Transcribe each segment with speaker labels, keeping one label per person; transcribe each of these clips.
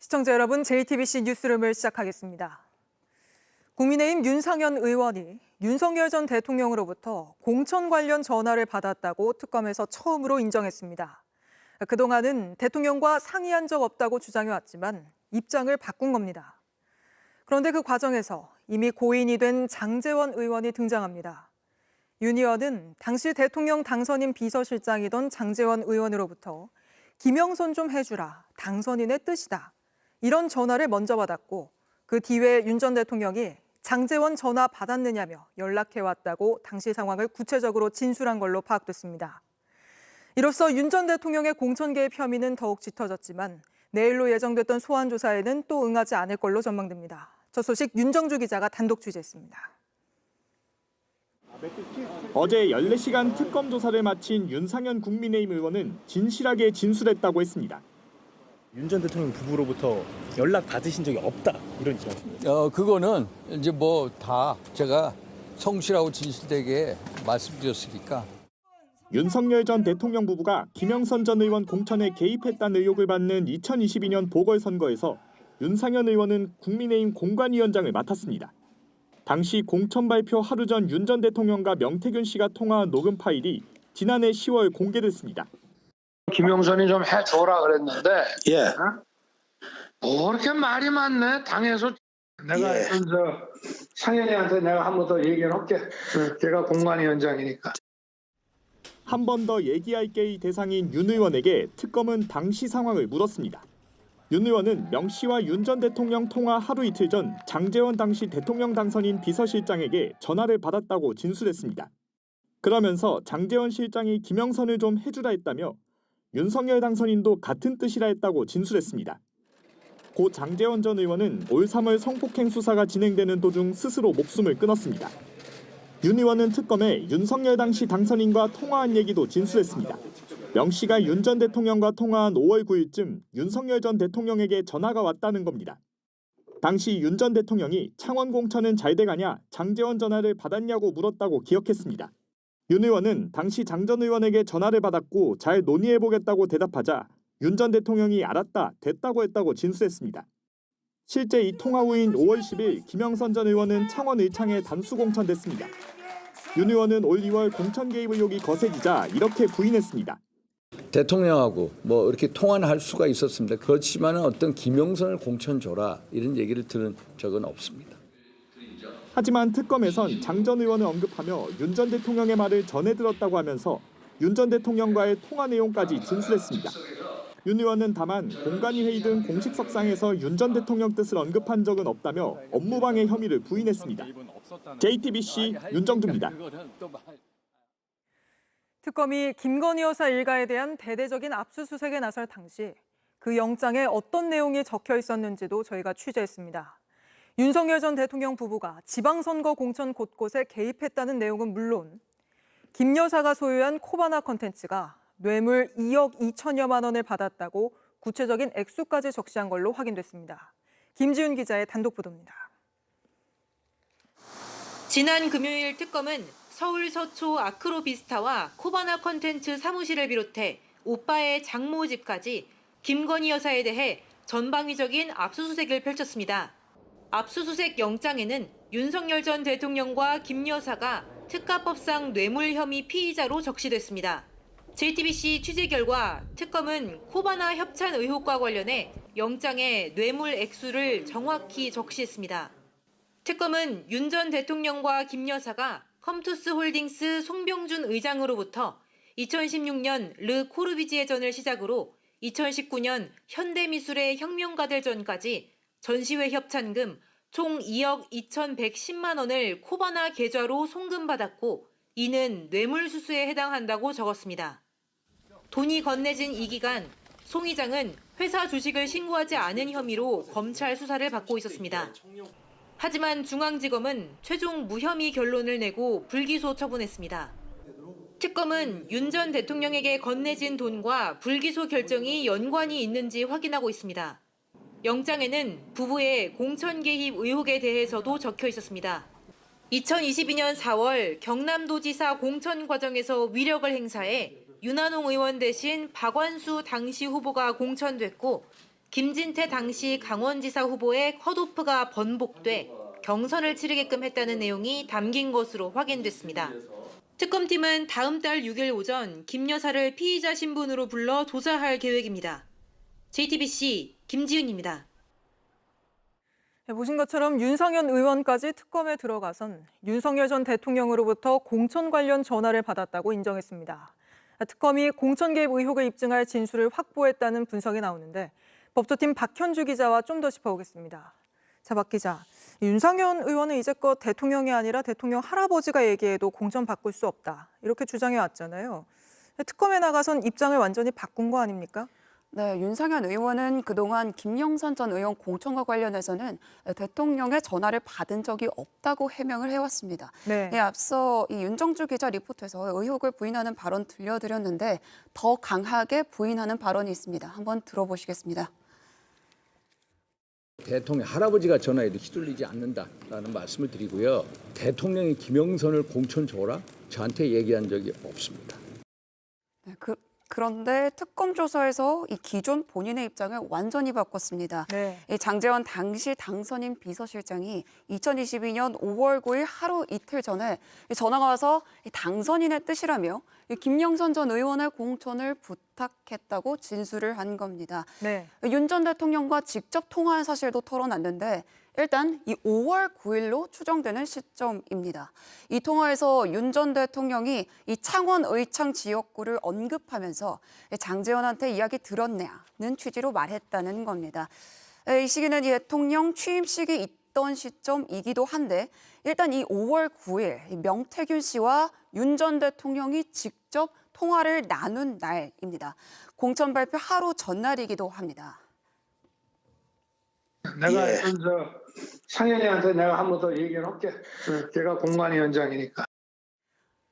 Speaker 1: 시청자 여러분, JTBC 뉴스룸을 시작하겠습니다. 국민의힘 윤상현 의원이 윤석열 전 대통령으로부터 공천 관련 전화를 받았다고 특검에서 처음으로 인정했습니다. 그동안은 대통령과 상의한 적 없다고 주장해왔지만 입장을 바꾼 겁니다. 그런데 그 과정에서 이미 고인이 된 장제원 의원이 등장합니다. 윤 의원은 당시 대통령 당선인 비서실장이던 장제원 의원으로부터 김영선 좀 해주라, 당선인의 뜻이다. 이런 전화를 먼저 받았고 그 뒤에 윤 전 대통령이 장제원 전화 받았느냐며 연락해왔다고 당시 상황을 구체적으로 진술한 걸로 파악됐습니다. 이로써 윤 전 대통령의 공천 개입 혐의는 더욱 짙어졌지만 내일로 예정됐던 소환 조사에는 또 응하지 않을 걸로 전망됩니다. 저 소식 윤정주 기자가 단독 취재했습니다.
Speaker 2: 어제 14시간 특검 조사를 마친 윤상현 국민의힘 의원은 진실하게 진술했다고 했습니다.
Speaker 3: 윤 전 대통령 부부로부터 연락 받으신 적이 없다 이런 입장이십니다.
Speaker 4: 그거는 이제 뭐 다 제가 성실하고 진실되게 말씀드렸으니까.
Speaker 2: 윤석열 전 대통령 부부가 김영선 전 의원 공천에 개입했다는 의혹을 받는 2022년 보궐선거에서 윤상현 의원은 국민의힘 공관위원장을 맡았습니다. 당시 공천 발표 하루 전 윤 전 대통령과 명태균 씨가 통화한 녹음 파일이 지난해 10월 공개됐습니다.
Speaker 5: 김영선이 좀 해줘라 그랬는데
Speaker 6: 예.
Speaker 5: 뭐 이렇게 말이 많네 당에서. 내가
Speaker 6: 예.
Speaker 5: 상현이한테 내가 한 번 더 얘기를 할게. 걔가 공관위원장이니까.
Speaker 2: 한 번 더 얘기할 게의 대상인 윤 의원에게 특검은 당시 상황을 물었습니다. 윤 의원은 명 씨와 윤 전 대통령 통화 하루 이틀 전 장제원 당시 대통령 당선인 비서실장에게 전화를 받았다고 진술했습니다. 그러면서 장제원 실장이 김영선을 좀 해주라 했다며 윤석열 당선인도 같은 뜻이라 했다고 진술했습니다. 고 장제원 전 의원은 올 3월 성폭행 수사가 진행되는 도중 스스로 목숨을 끊었습니다. 윤 의원은 특검에 윤석열 당시 당선인과 통화한 얘기도 진술했습니다. 명 씨가 윤 전 대통령과 통화한 5월 9일쯤 윤석열 전 대통령에게 전화가 왔다는 겁니다. 당시 윤 전 대통령이 창원 공천은 잘 돼가냐, 장제원 전화를 받았냐고 물었다고 기억했습니다. 윤 의원은 당시 장 전 의원에게 전화를 받았고 잘 논의해보겠다고 대답하자 윤 전 대통령이 알았다, 됐다고 했다고 진술했습니다. 실제 이 통화 후인 5월 10일 김영선 전 의원은 창원 의창에 단수 공천됐습니다. 윤 의원은 올 2월 공천 개입 의혹이 거세지자 이렇게 부인했습니다.
Speaker 4: 대통령하고 뭐 이렇게 통화는 할 수가 있었습니다. 그렇지만 어떤 김영선을 공천 줘라 이런 얘기를 들은 적은 없습니다.
Speaker 2: 하지만 특검에선 장 전 의원을 언급하며 윤 전 대통령의 말을 전해 들었다고 하면서 윤 전 대통령과의 통화 내용까지 진술했습니다. 윤 의원은 다만 공관위 회의 등 공식석상에서 윤 전 대통령 뜻을 언급한 적은 없다며 업무방해 혐의를 부인했습니다. JTBC 윤정주입니다.
Speaker 1: 특검이 김건희 여사 일가에 대한 대대적인 압수수색에 나설 당시 그 영장에 어떤 내용이 적혀 있었는지도 저희가 취재했습니다. 윤석열 전 대통령 부부가 지방선거 공천 곳곳에 개입했다는 내용은 물론 김 여사가 소유한 코바나 컨텐츠가 뇌물 2억 2천여만 원을 받았다고 구체적인 액수까지 적시한 걸로 확인됐습니다. 김지훈 기자의 단독 보도입니다.
Speaker 7: 지난 금요일 특검은 서울 서초 아크로비스타와 코바나 컨텐츠 사무실을 비롯해 오빠의 장모 집까지 김건희 여사에 대해 전방위적인 압수수색을 펼쳤습니다. 압수수색 영장에는 윤석열 전 대통령과 김 여사가 특가법상 뇌물 혐의 피의자로 적시됐습니다. JTBC 취재 결과 특검은 코바나 협찬 의혹과 관련해 영장에 뇌물 액수를 정확히 적시했습니다. 특검은 윤 전 대통령과 김 여사가 컴투스 홀딩스 송병준 의장으로부터 2016년 르 코르비지에전을 시작으로 2019년 현대미술의 혁명가들전까지 전시회 협찬금 총 2억 2,110만 원을 코바나 계좌로 송금받았고 이는 뇌물수수에 해당한다고 적었습니다. 돈이 건네진 이 기간 송 의장은 회사 주식을 신고하지 않은 혐의로 검찰 수사를 받고 있었습니다. 하지만 중앙지검은 최종 무혐의 결론을 내고 불기소 처분했습니다. 특검은 윤 전 대통령에게 건네진 돈과 불기소 결정이 연관이 있는지 확인하고 있습니다. 영장에는 부부의 공천 개입 의혹에 대해서도 적혀 있었습니다. 2022년 4월 경남도지사 공천 과정에서 위력을 행사해 윤한홍 의원 대신 박완수 당시 후보가 공천됐고 김진태 당시 강원지사 후보의 컷오프가 번복돼 경선을 치르게끔 했다는 내용이 담긴 것으로 확인됐습니다. 특검팀은 다음 달 6일 오전 김 여사를 피의자 신분으로 불러 조사할 계획입니다. JTBC 김지은입니다.
Speaker 1: 보신 것처럼 윤상현 의원까지 특검에 들어가선 윤석열 전 대통령으로부터 공천 관련 전화를 받았다고 인정했습니다. 특검이 공천 개입 의혹을 입증할 진술을 확보했다는 분석이 나오는데 법조팀 박현주 기자와 좀 더 짚어보겠습니다. 자, 박 기자, 윤상현 의원은 이제껏 대통령이 아니라 대통령 할아버지가 얘기해도 공천 바꿀 수 없다, 이렇게 주장해 왔잖아요. 특검에 나가선 입장을 완전히 바꾼 거 아닙니까?
Speaker 6: 네, 윤상현 의원은 그동안 김영선 전 의원 공천과 관련해서는 대통령의 전화를 받은 적이 없다고 해명을 해왔습니다.
Speaker 1: 네.
Speaker 6: 앞서 이 윤정주 기자 리포트에서 의혹을 부인하는 발언 들려드렸는데 더 강하게 부인하는 발언이 있습니다. 한번 들어보시겠습니다.
Speaker 4: 대통령 할아버지가 전화해도 휘둘리지 않는다라는 말씀을 드리고요. 대통령이 김영선을 공천 줘라? 저한테 얘기한 적이 없습니다.
Speaker 6: 네, 그런데 특검 조사에서 이 기존 본인의 입장을 완전히 바꿨습니다.
Speaker 1: 네.
Speaker 6: 이 장제원 당시 당선인 비서실장이 2022년 5월 9일 하루 이틀 전에 전화가 와서 당선인의 뜻이라며 김영선 전 의원의 공천을 부탁했다고 진술을 한 겁니다.
Speaker 1: 네.
Speaker 6: 윤 전 대통령과 직접 통화한 사실도 털어놨는데 일단 이 5월 9일로 추정되는 시점입니다. 이 통화에서 윤 전 대통령이 이 창원 의창 지역구를 언급하면서 장제원한테 이야기 들었냐는 취지로 말했다는 겁니다. 이 시기는 이 대통령 취임식이 있던 시점이기도 한데 일단 이 5월 9일 명태균 씨와 윤 전 대통령이 직접 통화를 나눈 날입니다. 공천 발표 하루 전날이기도 합니다.
Speaker 5: 내가 상현이한테 내가 한 번 더 얘기를 할게. 걔가 공관위원장이니까.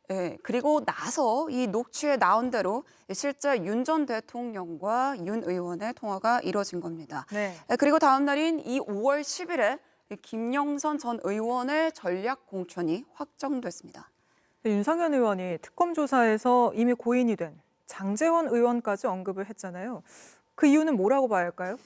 Speaker 6: 네, 그리고 나서 이 녹취에 나온 대로 실제 윤 전 대통령과 윤 의원의 통화가 이뤄진 겁니다.
Speaker 1: 네.
Speaker 6: 그리고 다음 날인 이 5월 10일에 김영선 전 의원의 전략 공천이 확정됐습니다.
Speaker 1: 윤상현 의원이 특검 조사에서 이미 고인이 된 장제원 의원까지 언급을 했잖아요. 그 이유는 뭐라고 봐야 할까요?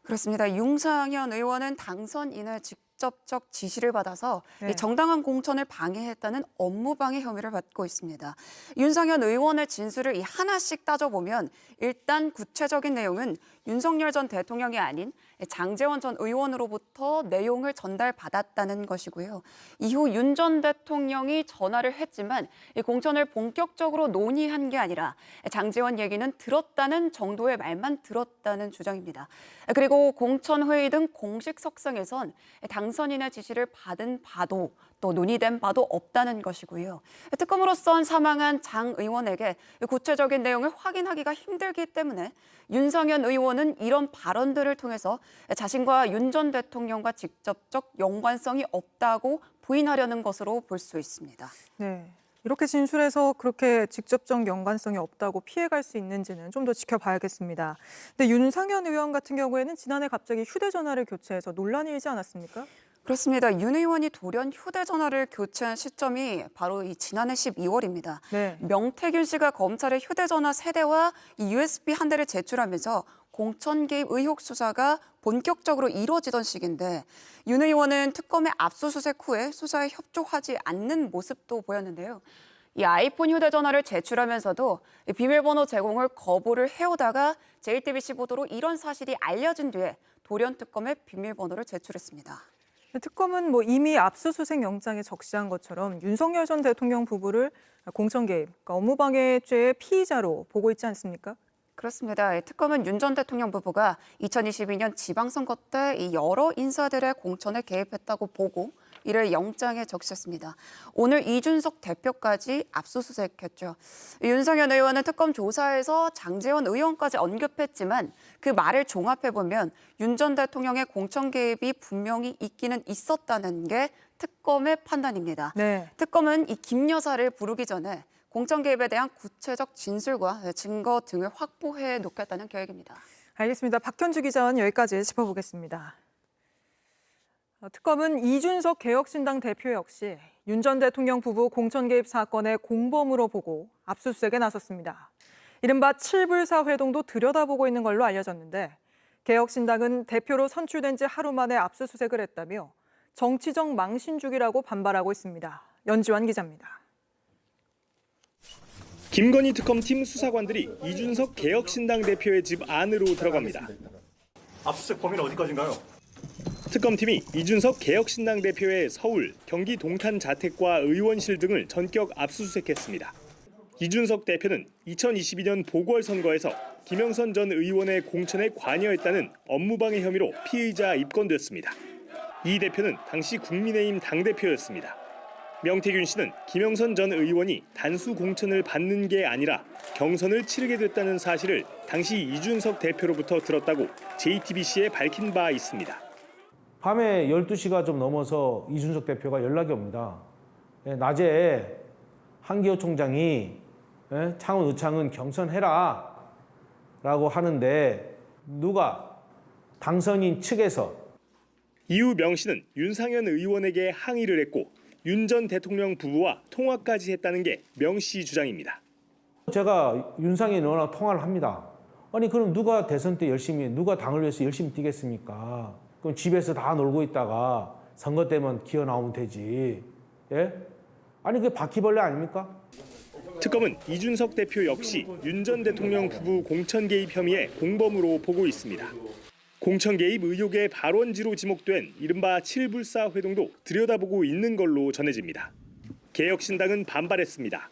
Speaker 6: 그렇습니다. 윤상현 의원은 당선인의 직접적 지시를 받아서
Speaker 1: 네.
Speaker 6: 정당한 공천을 방해했다는 업무방해 혐의를 받고 있습니다. 윤상현 의원의 진술을 하나씩 따져보면 일단 구체적인 내용은 윤석열 전 대통령이 아닌 장제원 전 의원으로부터 내용을 전달받았다는 것이고요. 이후 윤 전 대통령이 전화를 했지만 이 공천을 본격적으로 논의한 게 아니라 장제원 얘기는 들었다는 정도의 말만 들었다는 주장입니다. 그리고 공천회의 등 공식 석상에선 당선인의 지시를 받은 바도 또 논의된 바도 없다는 것이고요. 특검으로선 사망한 장 의원에게 구체적인 내용을 확인하기가 힘들기 때문에 윤상현 의원은 이런 발언들을 통해서 자신과 윤 전 대통령과 직접적 연관성이 없다고 부인하려는 것으로 볼 수 있습니다.
Speaker 1: 네. 이렇게 진술해서 그렇게 직접적 연관성이 없다고 피해갈 수 있는지는 좀 더 지켜봐야겠습니다. 근데 윤상현 의원 같은 경우에는 지난해 갑자기 휴대전화를 교체해서 논란이 일지 않았습니까?
Speaker 6: 그렇습니다. 윤 의원이 돌연 휴대전화를 교체한 시점이 바로 이 지난해 12월입니다.
Speaker 1: 네.
Speaker 6: 명태균 씨가 검찰에 휴대전화 3대와 이 USB 1대를 제출하면서 공천 개입 의혹 수사가 본격적으로 이루어지던 시기인데 윤 의원은 특검의 압수수색 후에 수사에 협조하지 않는 모습도 보였는데요. 이 아이폰 휴대전화를 제출하면서도 비밀번호 제공을 거부를 해오다가 JTBC 보도로 이런 사실이 알려진 뒤에 돌연 특검에 비밀번호를 제출했습니다.
Speaker 1: 특검은 이미 압수수색 영장에 적시한 것처럼 윤석열 전 대통령 부부를 공천 개입, 그러니까 업무방해죄의 피의자로 보고 있지 않습니까?
Speaker 6: 그렇습니다. 특검은 윤 전 대통령 부부가 2022년 지방선거 때 이 여러 인사들의 공천에 개입했다고 보고 이를 영장에 적셨습니다. 오늘 이준석 대표까지 압수수색했죠. 윤상현 의원은 특검 조사에서 장제원 의원까지 언급했지만 그 말을 종합해보면 윤 전 대통령의 공천 개입이 분명히 있기는 있었다는 게 특검의 판단입니다.
Speaker 1: 네.
Speaker 6: 특검은 이 김 여사를 부르기 전에 공천 개입에 대한 구체적 진술과 증거 등을 확보해 놓겠다는 계획입니다.
Speaker 1: 알겠습니다. 박현주 기자는 여기까지 짚어보겠습니다. 특검은 이준석 개혁신당 대표 역시 윤 전 대통령 부부 공천 개입 사건의 공범으로 보고 압수수색에 나섰습니다. 이른바 칠불사 회동도 들여다보고 있는 걸로 알려졌는데 개혁신당은 대표로 선출된 지 하루 만에 압수수색을 했다며 정치적 망신주기라고 반발하고 있습니다. 연지환 기자입니다.
Speaker 2: 김건희 특검팀 수사관들이 이준석 개혁신당 대표의 집 안으로 들어갑니다.
Speaker 3: 압수수색 범위는 어디까지인가요?
Speaker 2: 특검팀이 이준석 개혁신당 대표의 서울, 경기 동탄 자택과 의원실 등을 전격 압수수색했습니다. 이준석 대표는 2022년 보궐선거에서 김영선 전 의원의 공천에 관여했다는 업무방해 혐의로 피의자 입건됐습니다. 이 대표는 당시 국민의힘 당대표였습니다. 명태균 씨는 김영선 전 의원이 단수 공천을 받는 게 아니라 경선을 치르게 됐다는 사실을 당시 이준석 대표로부터 들었다고 JTBC에 밝힌 바 있습니다.
Speaker 8: 밤에 12시가 좀 넘어서 이준석 대표가 연락이 옵니다. 낮에 한기호 총장이 창원 의창은 경선해라 라고 하는데 누가 당선인 측에서
Speaker 2: 이후 명 씨는 윤상현 의원에게 항의를 했고 윤 전 대통령 부부와 통화까지 했다는 게 명 씨 주장입니다.
Speaker 8: 제가 윤상현 의원하고 통화를 합니다. 아니 그럼 누가 대선 때 누가 당을 위해서 열심히 뛰겠습니까? 그럼 집에서 다 놀고 있다가 선거 때면 기어 나오면 되지. 예? 아니 그게 바퀴벌레 아닙니까?
Speaker 2: 특검은 이준석 대표 역시 윤 전 대통령 부부 공천 개입 혐의의 공범으로 보고 있습니다. 공천 개입 의혹의 발원지로 지목된 이른바 7불사 회동도 들여다보고 있는 걸로 전해집니다. 개혁신당은 반발했습니다.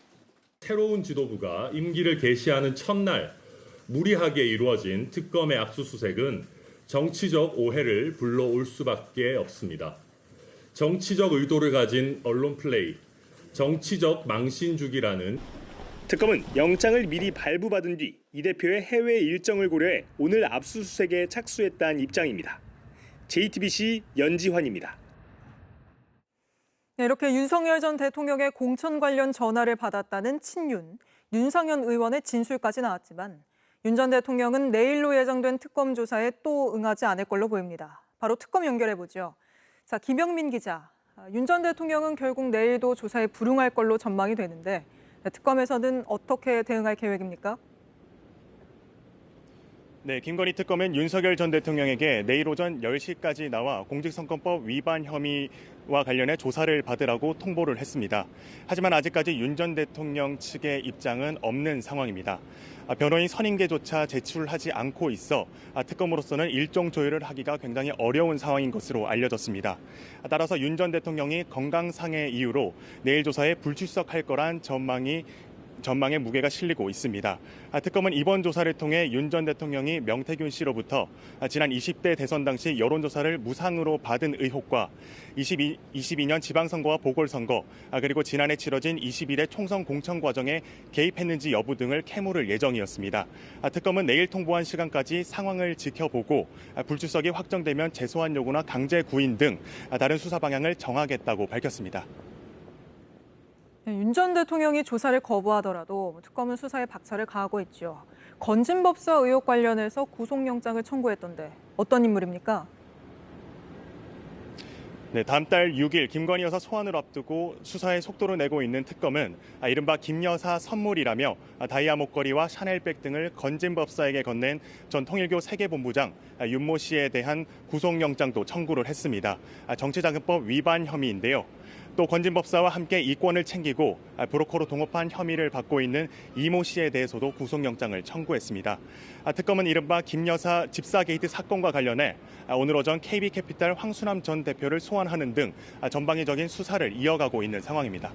Speaker 9: 새로운 지도부가 임기를 개시하는 첫날 무리하게 이루어진 특검의 압수수색은 정치적 오해를 불러올 수밖에 없습니다. 정치적 의도를 가진 언론 플레이, 정치적 망신주기라는
Speaker 2: 특검은 영장을 미리 발부받은 뒤 이 대표의 해외 일정을 고려해 오늘 압수수색에 착수했다는 입장입니다. JTBC 연지환입니다.
Speaker 1: 네, 이렇게 윤석열 전 대통령의 공천 관련 전화를 받았다는 친윤, 윤상현 의원의 진술까지 나왔지만 윤 전 대통령은 내일로 예정된 특검 조사에 또 응하지 않을 걸로 보입니다. 바로 특검 연결해보죠. 자, 김영민 기자, 윤 전 대통령은 결국 내일도 조사에 불응할 걸로 전망이 되는데 특검에서는 어떻게 대응할 계획입니까?
Speaker 3: 네, 김건희 특검은 윤석열 전 대통령에게 내일 오전 10시까지 나와 공직선거법 위반 혐의와 관련해 조사를 받으라고 통보를 했습니다. 하지만 아직까지 윤 전 대통령 측의 입장은 없는 상황입니다. 변호인 선임계조차 제출하지 않고 있어 특검으로서는 일정 조율을 하기가 굉장히 어려운 상황인 것으로 알려졌습니다. 따라서 윤 전 대통령이 건강상의 이유로 내일 조사에 불출석할 거란 전망에 무게가 실리고 있습니다. 특검은 이번 조사를 통해 윤 전 대통령이 명태균 씨로부터 지난 20대 대선 당시 여론조사를 무상으로 받은 의혹과 22년 지방선거와 보궐선거 그리고 지난해 치러진 21대 총선 공천 과정에 개입했는지 여부 등을 캐물을 예정이었습니다. 특검은 내일 통보한 시간까지 상황을 지켜보고 불출석이 확정되면 재소환 요구나 강제 구인 등 다른 수사 방향을 정하겠다고 밝혔습니다.
Speaker 1: 윤 전 대통령이 조사를 거부하더라도 특검은 수사에 박차를 가하고 있죠. 건진법사 의혹 관련해서 구속영장을 청구했던데 어떤 인물입니까?
Speaker 3: 네, 다음 달 6일 김건희 여사 소환을 앞두고 수사에 속도를 내고 있는 특검은 이른바 김 여사 선물이라며 다이아 목걸이와 샤넬백 등을 건진법사에게 건넨 전 통일교 세계본부장 윤모 씨에 대한 구속영장도 청구를 했습니다. 정치자금법 위반 혐의인데요. 또 건진법사와 함께 이권을 챙기고 브로커로 동업한 혐의를 받고 있는 이모 씨에 대해서도 구속영장을 청구했습니다. 특검은 이른바 김 여사 집사 게이트 사건과 관련해 오늘 오전 KB캐피탈 황순남 전 대표를 소환하는 등 전방위적인 수사를 이어가고 있는 상황입니다.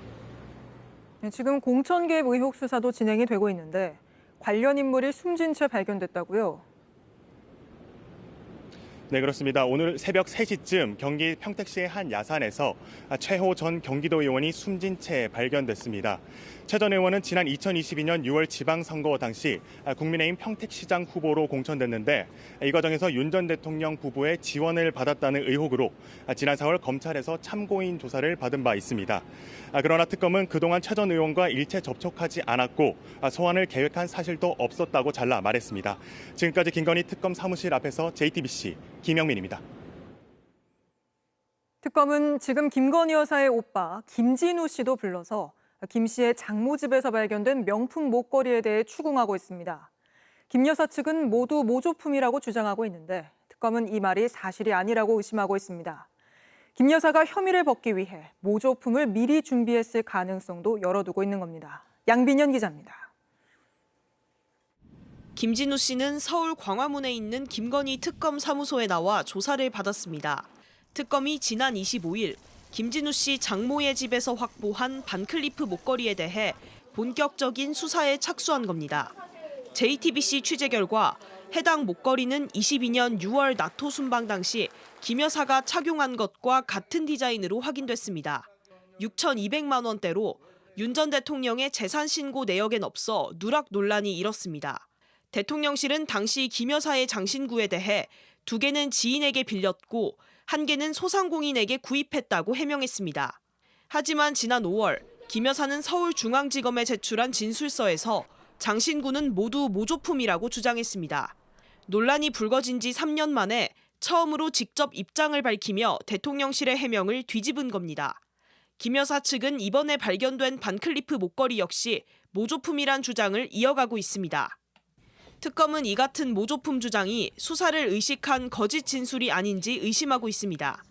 Speaker 1: 지금 공천 개입 의혹 수사도 진행이 되고 있는데 관련 인물이 숨진 채 발견됐다고요?
Speaker 3: 네, 그렇습니다. 오늘 새벽 3시쯤 경기 평택시의 한 야산에서 최호 전 경기도 의원이 숨진 채 발견됐습니다. 최 전 의원은 지난 2022년 6월 지방선거 당시 국민의힘 평택시장 후보로 공천됐는데 이 과정에서 윤 전 대통령 부부의 지원을 받았다는 의혹으로 지난 4월 검찰에서 참고인 조사를 받은 바 있습니다. 그러나 특검은 그동안 최 전 의원과 일체 접촉하지 않았고 소환을 계획한 사실도 없었다고 잘라 말했습니다. 지금까지 김건희 특검 사무실 앞에서 JTBC 김영민입니다.
Speaker 1: 특검은 지금 김건희 여사의 오빠 김진우 씨도 불러서 김 씨의 장모집에서 발견된 명품 목걸이에 대해 추궁하고 있습니다. 김 여사 측은 모두 모조품이라고 주장하고 있는데 특검은 이 말이 사실이 아니라고 의심하고 있습니다. 김 여사가 혐의를 벗기 위해 모조품을 미리 준비했을 가능성도 열어두고 있는 겁니다. 양빈현 기자입니다.
Speaker 10: 김진우 씨는 서울 광화문에 있는 김건희 특검 사무소에 나와 조사를 받았습니다. 특검이 지난 25일 김진우 씨 장모의 집에서 확보한 반클리프 목걸이에 대해 본격적인 수사에 착수한 겁니다. JTBC 취재 결과 해당 목걸이는 22년 6월 나토 순방 당시 김 여사가 착용한 것과 같은 디자인으로 확인됐습니다. 6,200만 원대로 윤 전 대통령의 재산 신고 내역엔 없어 누락 논란이 일었습니다. 대통령실은 당시 김 여사의 장신구에 대해 2개는 지인에게 빌렸고 1개는 소상공인에게 구입했다고 해명했습니다. 하지만 지난 5월 김 여사는 서울중앙지검에 제출한 진술서에서 장신구는 모두 모조품이라고 주장했습니다. 논란이 불거진 지 3년 만에 처음으로 직접 입장을 밝히며 대통령실의 해명을 뒤집은 겁니다. 김 여사 측은 이번에 발견된 반클리프 목걸이 역시 모조품이란 주장을 이어가고 있습니다. 특검은 이 같은 모조품 주장이 수사를 의식한 거짓 진술이 아닌지 의심하고 있습니다.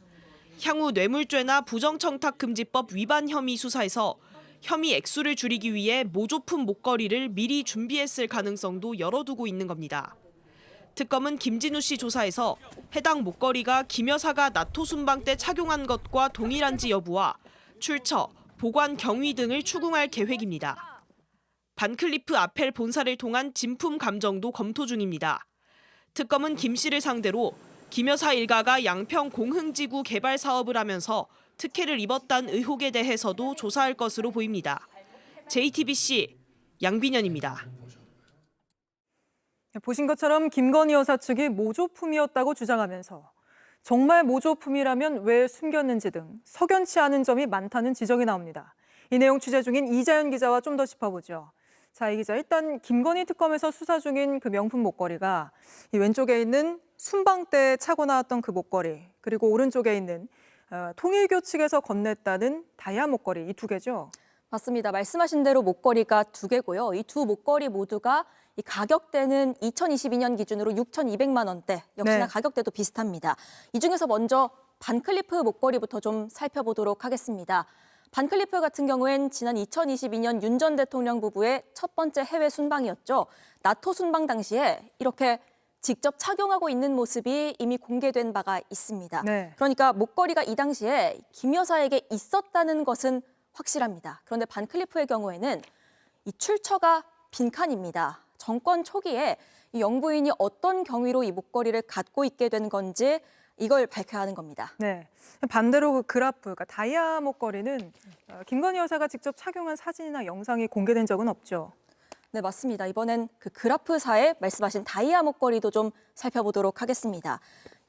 Speaker 10: 향후 뇌물죄나 부정청탁금지법 위반 혐의 수사에서 혐의 액수를 줄이기 위해 모조품 목걸이를 미리 준비했을 가능성도 열어두고 있는 겁니다. 특검은 김진우 씨 조사에서 해당 목걸이가 김 여사가 나토 순방 때 착용한 것과 동일한지 여부와 출처, 보관 경위 등을 추궁할 계획입니다. 반클리프 아펠 본사를 통한 진품 감정도 검토 중입니다. 특검은 김 씨를 상대로 김 여사 일가가 양평 공흥지구 개발 사업을 하면서 특혜를 입었다는 의혹에 대해서도 조사할 것으로 보입니다. JTBC 양빈현입니다.
Speaker 1: 보신 것처럼 김건희 여사 측이 모조품이었다고 주장하면서 정말 모조품이라면 왜 숨겼는지 등 석연치 않은 점이 많다는 지적이 나옵니다. 이 내용 취재 중인 이자연 기자와 좀 더 짚어보죠. 자, 이 기자, 일단 김건희 특검에서 수사 중인 그 명품 목걸이가 이 왼쪽에 있는 순방 때 차고 나왔던 그 목걸이, 그리고 오른쪽에 있는 통일교 측에서 건넸다는 다이아 목걸이, 이 2개죠?
Speaker 11: 맞습니다. 말씀하신 대로 목걸이가 2개고요. 이 두 목걸이 모두가 이 가격대는 2022년 기준으로 6,200만 원대, 역시나
Speaker 1: 네.
Speaker 11: 가격대도 비슷합니다. 이 중에서 먼저 반클리프 목걸이부터 좀 살펴보도록 하겠습니다. 반클리프 같은 경우엔 지난 2022년 윤 전 대통령 부부의 첫 번째 해외 순방이었죠. 나토 순방 당시에 이렇게 직접 착용하고 있는 모습이 이미 공개된 바가 있습니다.
Speaker 1: 네.
Speaker 11: 그러니까 목걸이가 이 당시에 김 여사에게 있었다는 것은 확실합니다. 그런데 반클리프의 경우에는 이 출처가 빈칸입니다. 정권 초기에 이 영부인이 어떤 경위로 이 목걸이를 갖고 있게 된 건지 이걸 밝혀야 하는 겁니다.
Speaker 1: 네. 반대로 그 그라프, 그러니까 다이아 목걸이는 김건희 여사가 직접 착용한 사진이나 영상이 공개된 적은 없죠.
Speaker 11: 네, 맞습니다. 이번엔 그 그라프사에 말씀하신 다이아 목걸이도 좀 살펴보도록 하겠습니다.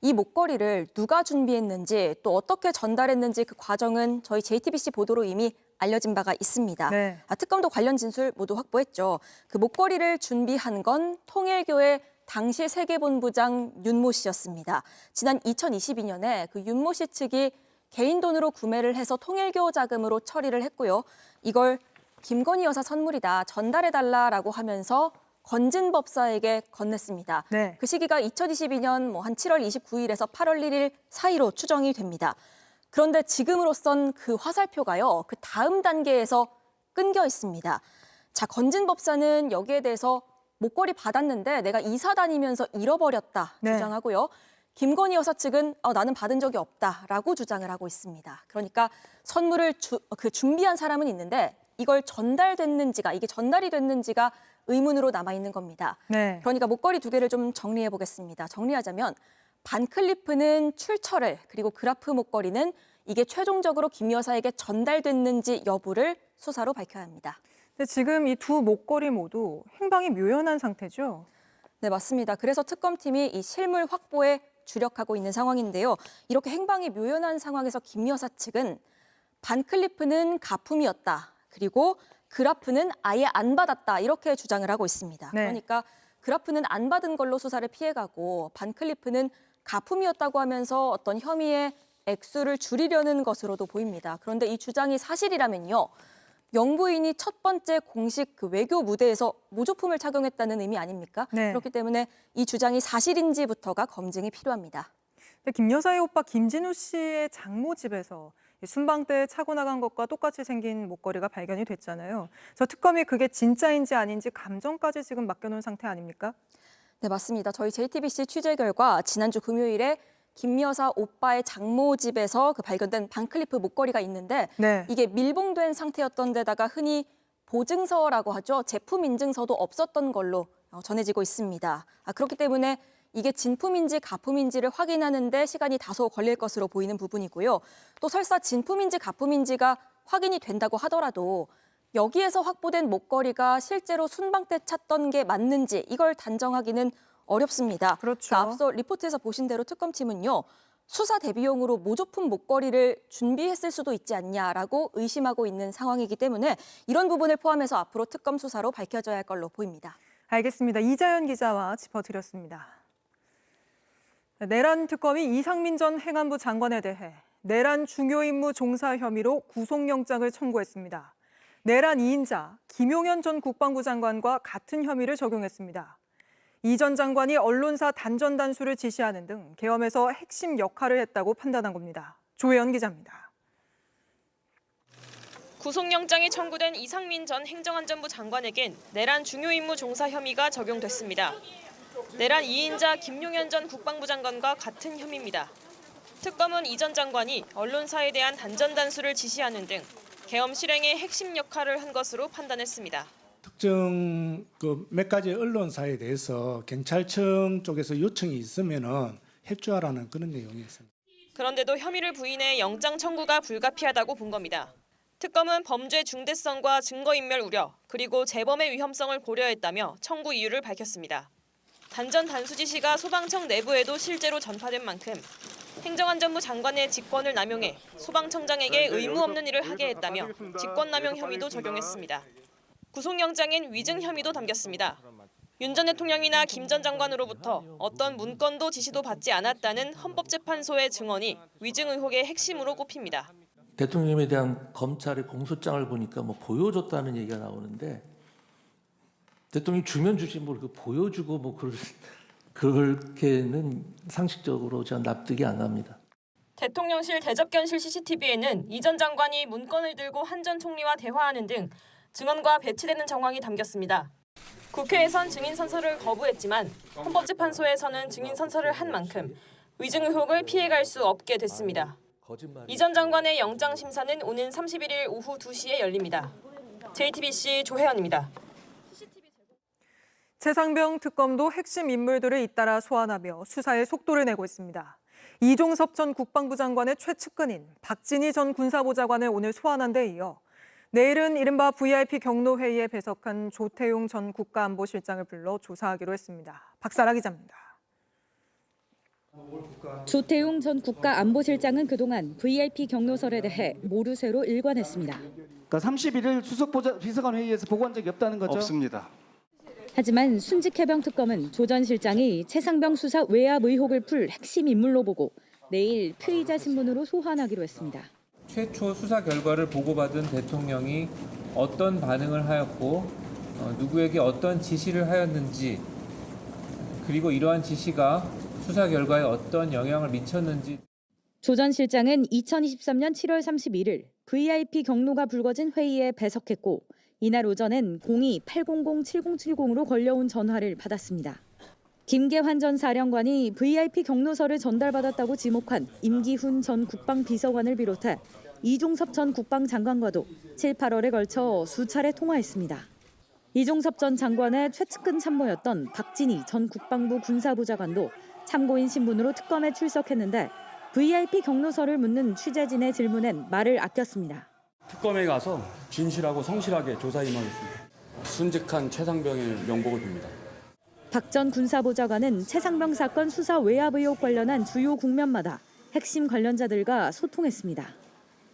Speaker 11: 이 목걸이를 누가 준비했는지 또 어떻게 전달했는지 그 과정은 저희 JTBC 보도로 이미 알려진 바가 있습니다.
Speaker 1: 네.
Speaker 11: 특검도 관련 진술 모두 확보했죠. 그 목걸이를 준비한 건 통일교의 당시 세계본부장 윤모 씨였습니다. 지난 2022년에 그 윤모 씨 측이 개인 돈으로 구매를 해서 통일교 자금으로 처리를 했고요. 이걸 김건희 여사 선물이다, 전달해달라라고 하면서 건진 법사에게 건넸습니다.
Speaker 1: 네.
Speaker 11: 그 시기가 2022년 한 7월 29일에서 8월 1일 사이로 추정이 됩니다. 그런데 지금으로선 그 화살표가요, 그 다음 단계에서 끊겨 있습니다. 자, 건진 법사는 여기에 대해서 목걸이 받았는데 내가 이사 다니면서 잃어버렸다
Speaker 1: 네.
Speaker 11: 주장하고요. 김건희 여사 측은 나는 받은 적이 없다라고 주장을 하고 있습니다. 그러니까 선물을 준비한 사람은 있는데 이걸 전달됐는지가, 이게 전달이 됐는지가 의문으로 남아있는 겁니다.
Speaker 1: 네.
Speaker 11: 그러니까 목걸이 2개를 좀 정리해 보겠습니다. 정리하자면 반클리프는 출처를, 그리고 그라프 목걸이는 이게 최종적으로 김 여사에게 전달됐는지 여부를 수사로 밝혀야 합니다.
Speaker 1: 근데 지금 이 2 목걸이 모두 행방이 묘연한 상태죠?
Speaker 11: 네, 맞습니다. 그래서 특검팀이 이 실물 확보에 주력하고 있는 상황인데요. 이렇게 행방이 묘연한 상황에서 김 여사 측은 반클리프는 가품이었다, 그리고 그라프는 아예 안 받았다, 이렇게 주장을 하고 있습니다.
Speaker 1: 네.
Speaker 11: 그러니까 그라프는 안 받은 걸로 수사를 피해가고 반클리프는 가품이었다고 하면서 어떤 혐의의 액수를 줄이려는 것으로도 보입니다. 그런데 이 주장이 사실이라면요, 영부인이 첫 번째 공식 그 외교 무대에서 모조품을 착용했다는 의미 아닙니까?
Speaker 1: 네.
Speaker 11: 그렇기 때문에 이 주장이 사실인지부터가 검증이 필요합니다.
Speaker 1: 근데 김 여사의 오빠 김진우 씨의 장모 집에서 순방 때 차고 나간 것과 똑같이 생긴 목걸이가 발견이 됐잖아요. 저 특검이 그게 진짜인지 아닌지 감정까지 지금 맡겨놓은 상태 아닙니까?
Speaker 11: 네, 맞습니다. 저희 JTBC 취재 결과 지난주 금요일에 김 여사 오빠의 장모 집에서 그 발견된 반클리프 목걸이가 있는데
Speaker 1: 네.
Speaker 11: 이게 밀봉된 상태였던 데다가 흔히 보증서라고 하죠. 제품 인증서도 없었던 걸로 전해지고 있습니다. 그렇기 때문에 이게 진품인지 가품인지를 확인하는데 시간이 다소 걸릴 것으로 보이는 부분이고요. 또 설사 진품인지 가품인지가 확인이 된다고 하더라도 여기에서 확보된 목걸이가 실제로 순방 때 찾던 게 맞는지 이걸 단정하기는 어렵습니다.
Speaker 1: 그렇죠.
Speaker 11: 앞서 리포트에서 보신 대로 특검팀은요. 수사 대비용으로 모조품 목걸이를 준비했을 수도 있지 않냐라고 의심하고 있는 상황이기 때문에 이런 부분을 포함해서 앞으로 특검 수사로 밝혀져야 할 걸로 보입니다.
Speaker 1: 알겠습니다. 이자연 기자와 짚어드렸습니다. 내란 특검이 이상민 전 행안부 장관에 대해 내란 중요 임무 종사 혐의로 구속영장을 청구했습니다. 내란 2인자 김용현 전 국방부 장관과 같은 혐의를 적용했습니다. 이 전 장관이 언론사 단전 단수를 지시하는 등 계엄에서 핵심 역할을 했다고 판단한 겁니다. 조혜연 기자입니다.
Speaker 10: 구속영장이 청구된 이상민 전 행정안전부 장관에겐 내란 중요 임무 종사 혐의가 적용됐습니다. 내란 2인자 김용현 전 국방부 장관과 같은 혐의입니다. 특검은 이 전 장관이 언론사에 대한 단전 단수를 지시하는 등 계엄 실행에 핵심 역할을 한 것으로 판단했습니다.
Speaker 12: 특정 몇 가지 언론사에 대해서 경찰청 쪽에서 요청이 있으면은 협조하라는 그런 내용이었습니다.
Speaker 10: 그런데도 혐의를 부인해 영장 청구가 불가피하다고 본 겁니다. 특검은 범죄 중대성과 증거인멸 우려, 그리고 재범의 위험성을 고려했다며 청구 이유를 밝혔습니다. 단전 단수 지시가 소방청 내부에도 실제로 전파된 만큼 행정안전부 장관의 직권을 남용해 소방청장에게 의무 없는 일을 하게 했다며 직권남용 혐의도 적용했습니다. 구속영장엔 위증 혐의도 담겼습니다. 윤 전 대통령이나 김 전 장관으로부터 어떤 문건도 지시도 받지 않았다는 헌법재판소의 증언이 위증 의혹의 핵심으로 꼽힙니다.
Speaker 13: 대통령에 대한 검찰의 공소장을 보니까 뭐 보여줬다는 얘기가 나오는데 대통령이 주면 주지 뭐 보여주고 뭐 그렇게는 상식적으로 전 납득이 안 갑니다.
Speaker 10: 대통령실 대접견실 CCTV에는 이 전 장관이 문건을 들고 한 전 총리와 대화하는 등 증언과 배치되는 정황이 담겼습니다. 국회에선 증인 선서를 거부했지만 헌법재판소에서는 증인 선서를 한 만큼 위증 의혹을 피해갈 수 없게 됐습니다. 이 전 장관의 영장 심사는 오는 31일 오후 2시에 열립니다. JTBC 조혜연입니다.
Speaker 1: 최상병 특검도 핵심 인물들을 잇따라 소환하며 수사에 속도를 내고 있습니다. 이종섭 전 국방부 장관의 최측근인 박진희 전 군사보좌관을 오늘 소환한 데 이어 내일은 이른바 VIP 경로회의에 배석한 조태용 전 국가안보실장을 불러 조사하기로 했습니다. 박사라 기자입니다.
Speaker 14: 조태용 전 국가안보실장은 그동안 VIP 경로설에 대해 모르쇠로 일관했습니다.
Speaker 15: 그러니까 31일 수석 비서관 회의에서 보고한 적이 없다는 거죠?
Speaker 16: 없습니다.
Speaker 14: 하지만 순직해병특검은 조 전 실장이 최상병 수사 외압 의혹을 풀 핵심 인물로 보고 내일 피의자 신문으로 소환하기로 했습니다.
Speaker 17: 최초 수사 결과를 보고받은 대통령이 어떤 반응을 하였고 누구에게 어떤 지시를 하였는지 그리고 이러한 지시가 수사 결과에 어떤 영향을 미쳤는지.
Speaker 14: 조 전 실장은 2023년 7월 31일 VIP 경로가 불거진 회의에 배석했고 이날 오전엔 02-800-7070으로 걸려온 전화를 받았습니다. 김계환 전 사령관이 VIP 경로서를 전달받았다고 지목한 임기훈 전 국방비서관을 비롯해 이종섭 전 국방장관과도 7, 8월에 걸쳐 수차례 통화했습니다. 이종섭 전 장관의 최측근 참모였던 박진희 전 국방부 군사보좌관도 참고인 신분으로 특검에 출석했는데 VIP 경로서를 묻는 취재진의 질문엔 말을 아꼈습니다.
Speaker 18: 특검에 가서 진실하고 성실하게 조사 임하겠습니다. 순직한 최상병의 명복을 빕니다.
Speaker 14: 박 전 군사보좌관은 최상병 사건 수사 외압 의혹 관련한 주요 국면마다 핵심 관련자들과 소통했습니다.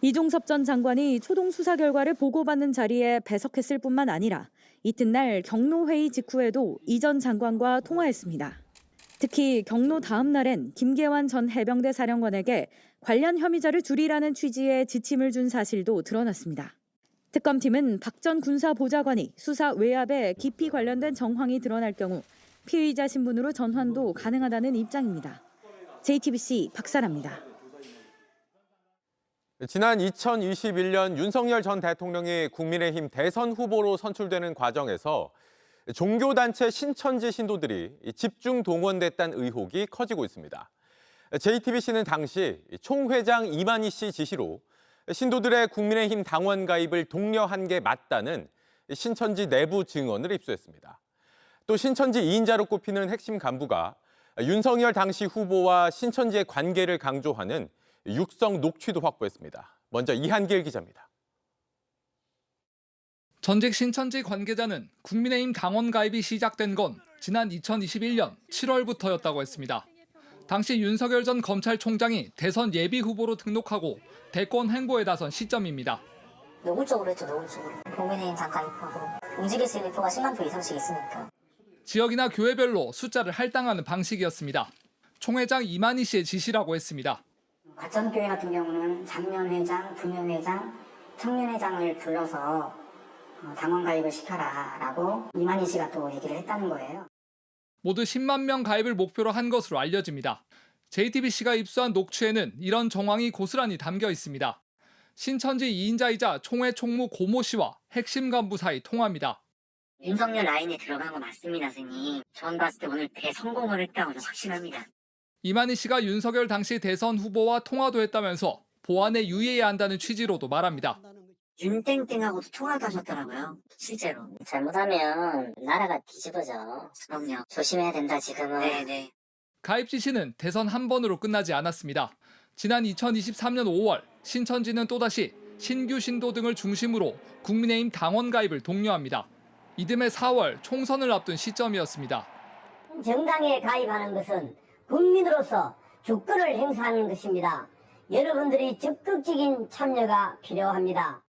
Speaker 14: 이종섭 전 장관이 초동 수사 결과를 보고받는 자리에 배석했을 뿐만 아니라 이튿날 경로회의 직후에도 이 전 장관과 통화했습니다. 특히 경로 다음 날엔 김계환 전 해병대 사령관에게 관련 혐의자를 줄이라는 취지의 지침을 준 사실도 드러났습니다. 특검팀은 박 전 군사보좌관이 수사 외압에 깊이 관련된 정황이 드러날 경우 피의자 신분으로 전환도 가능하다는 입장입니다. JTBC 박사라입니다.
Speaker 16: 지난 2021년 윤석열 전 대통령이 국민의힘 대선 후보로 선출되는 과정에서 종교단체 신천지 신도들이 집중 동원됐다는 의혹이 커지고 있습니다. JTBC는 당시 총회장 이만희 씨 지시로 신도들의 국민의힘 당원 가입을 독려한 게 맞다는 신천지 내부 증언을 입수했습니다. 또 신천지 2인자로 꼽히는 핵심 간부가 윤석열 당시 후보와 신천지의 관계를 강조하는 육성 녹취도 확보했습니다. 먼저 이한길 기자입니다.
Speaker 19: 전직 신천지 관계자는 국민의힘 당원 가입이 시작된 건 지난 2021년 7월부터였다고 했습니다. 당시 윤석열 전 검찰총장이 대선 예비 후보로 등록하고 대권 행보에 나선 시점입니다.
Speaker 20: 노골적으로 했죠, 노골적으로. 국민의힘 당 가입하고 움직일 수 있는 표가 10만 표 이상씩 있으니까.
Speaker 19: 지역이나 교회별로 숫자를 할당하는 방식이었습니다. 총회장 이만희 씨의 지시라고 했습니다.
Speaker 20: 과천교회 같은 경우는 장년회장, 부녀회장, 청년회장을 불러서 당원 가입을 시켜라라고 이만희 씨가 또 얘기를 했다는 거예요.
Speaker 19: 모두 10만 명 가입을 목표로 한 것으로 알려집니다. JTBC가 입수한 녹취에는 이런 정황이 고스란히 담겨 있습니다. 신천지 2인자이자 총회 총무 고모 씨와 핵심 간부 사이 통화입니다.
Speaker 20: 윤석열 라인에 들어간 거 맞습니다, 선생님. 전 봤을 때 오늘 대성공을 했다고 확신합니다.
Speaker 19: 이만희 씨가 윤석열 당시 대선 후보와 통화도 했다면서 보안에 유의해야 한다는 취지로도 말합니다.
Speaker 20: 윤땡땡하고도 통화도 하셨더라고요, 실제로. 잘못하면 나라가 뒤집어져. 그럼요. 조심해야 된다, 지금은. 네네.
Speaker 19: 가입 지시는 대선 한 번으로 끝나지 않았습니다. 지난 2023년 5월 신천지는 또다시 신규 신도 등을 중심으로 국민의힘 당원 가입을 독려합니다. 이듬해 4월 총선을 앞둔 시점이었습니다.
Speaker 20: 정당에 가입하는 것은 국민으로서 주권을 행사하는 것입니다. 여러분들이 적극적인 참여가 필요합니다.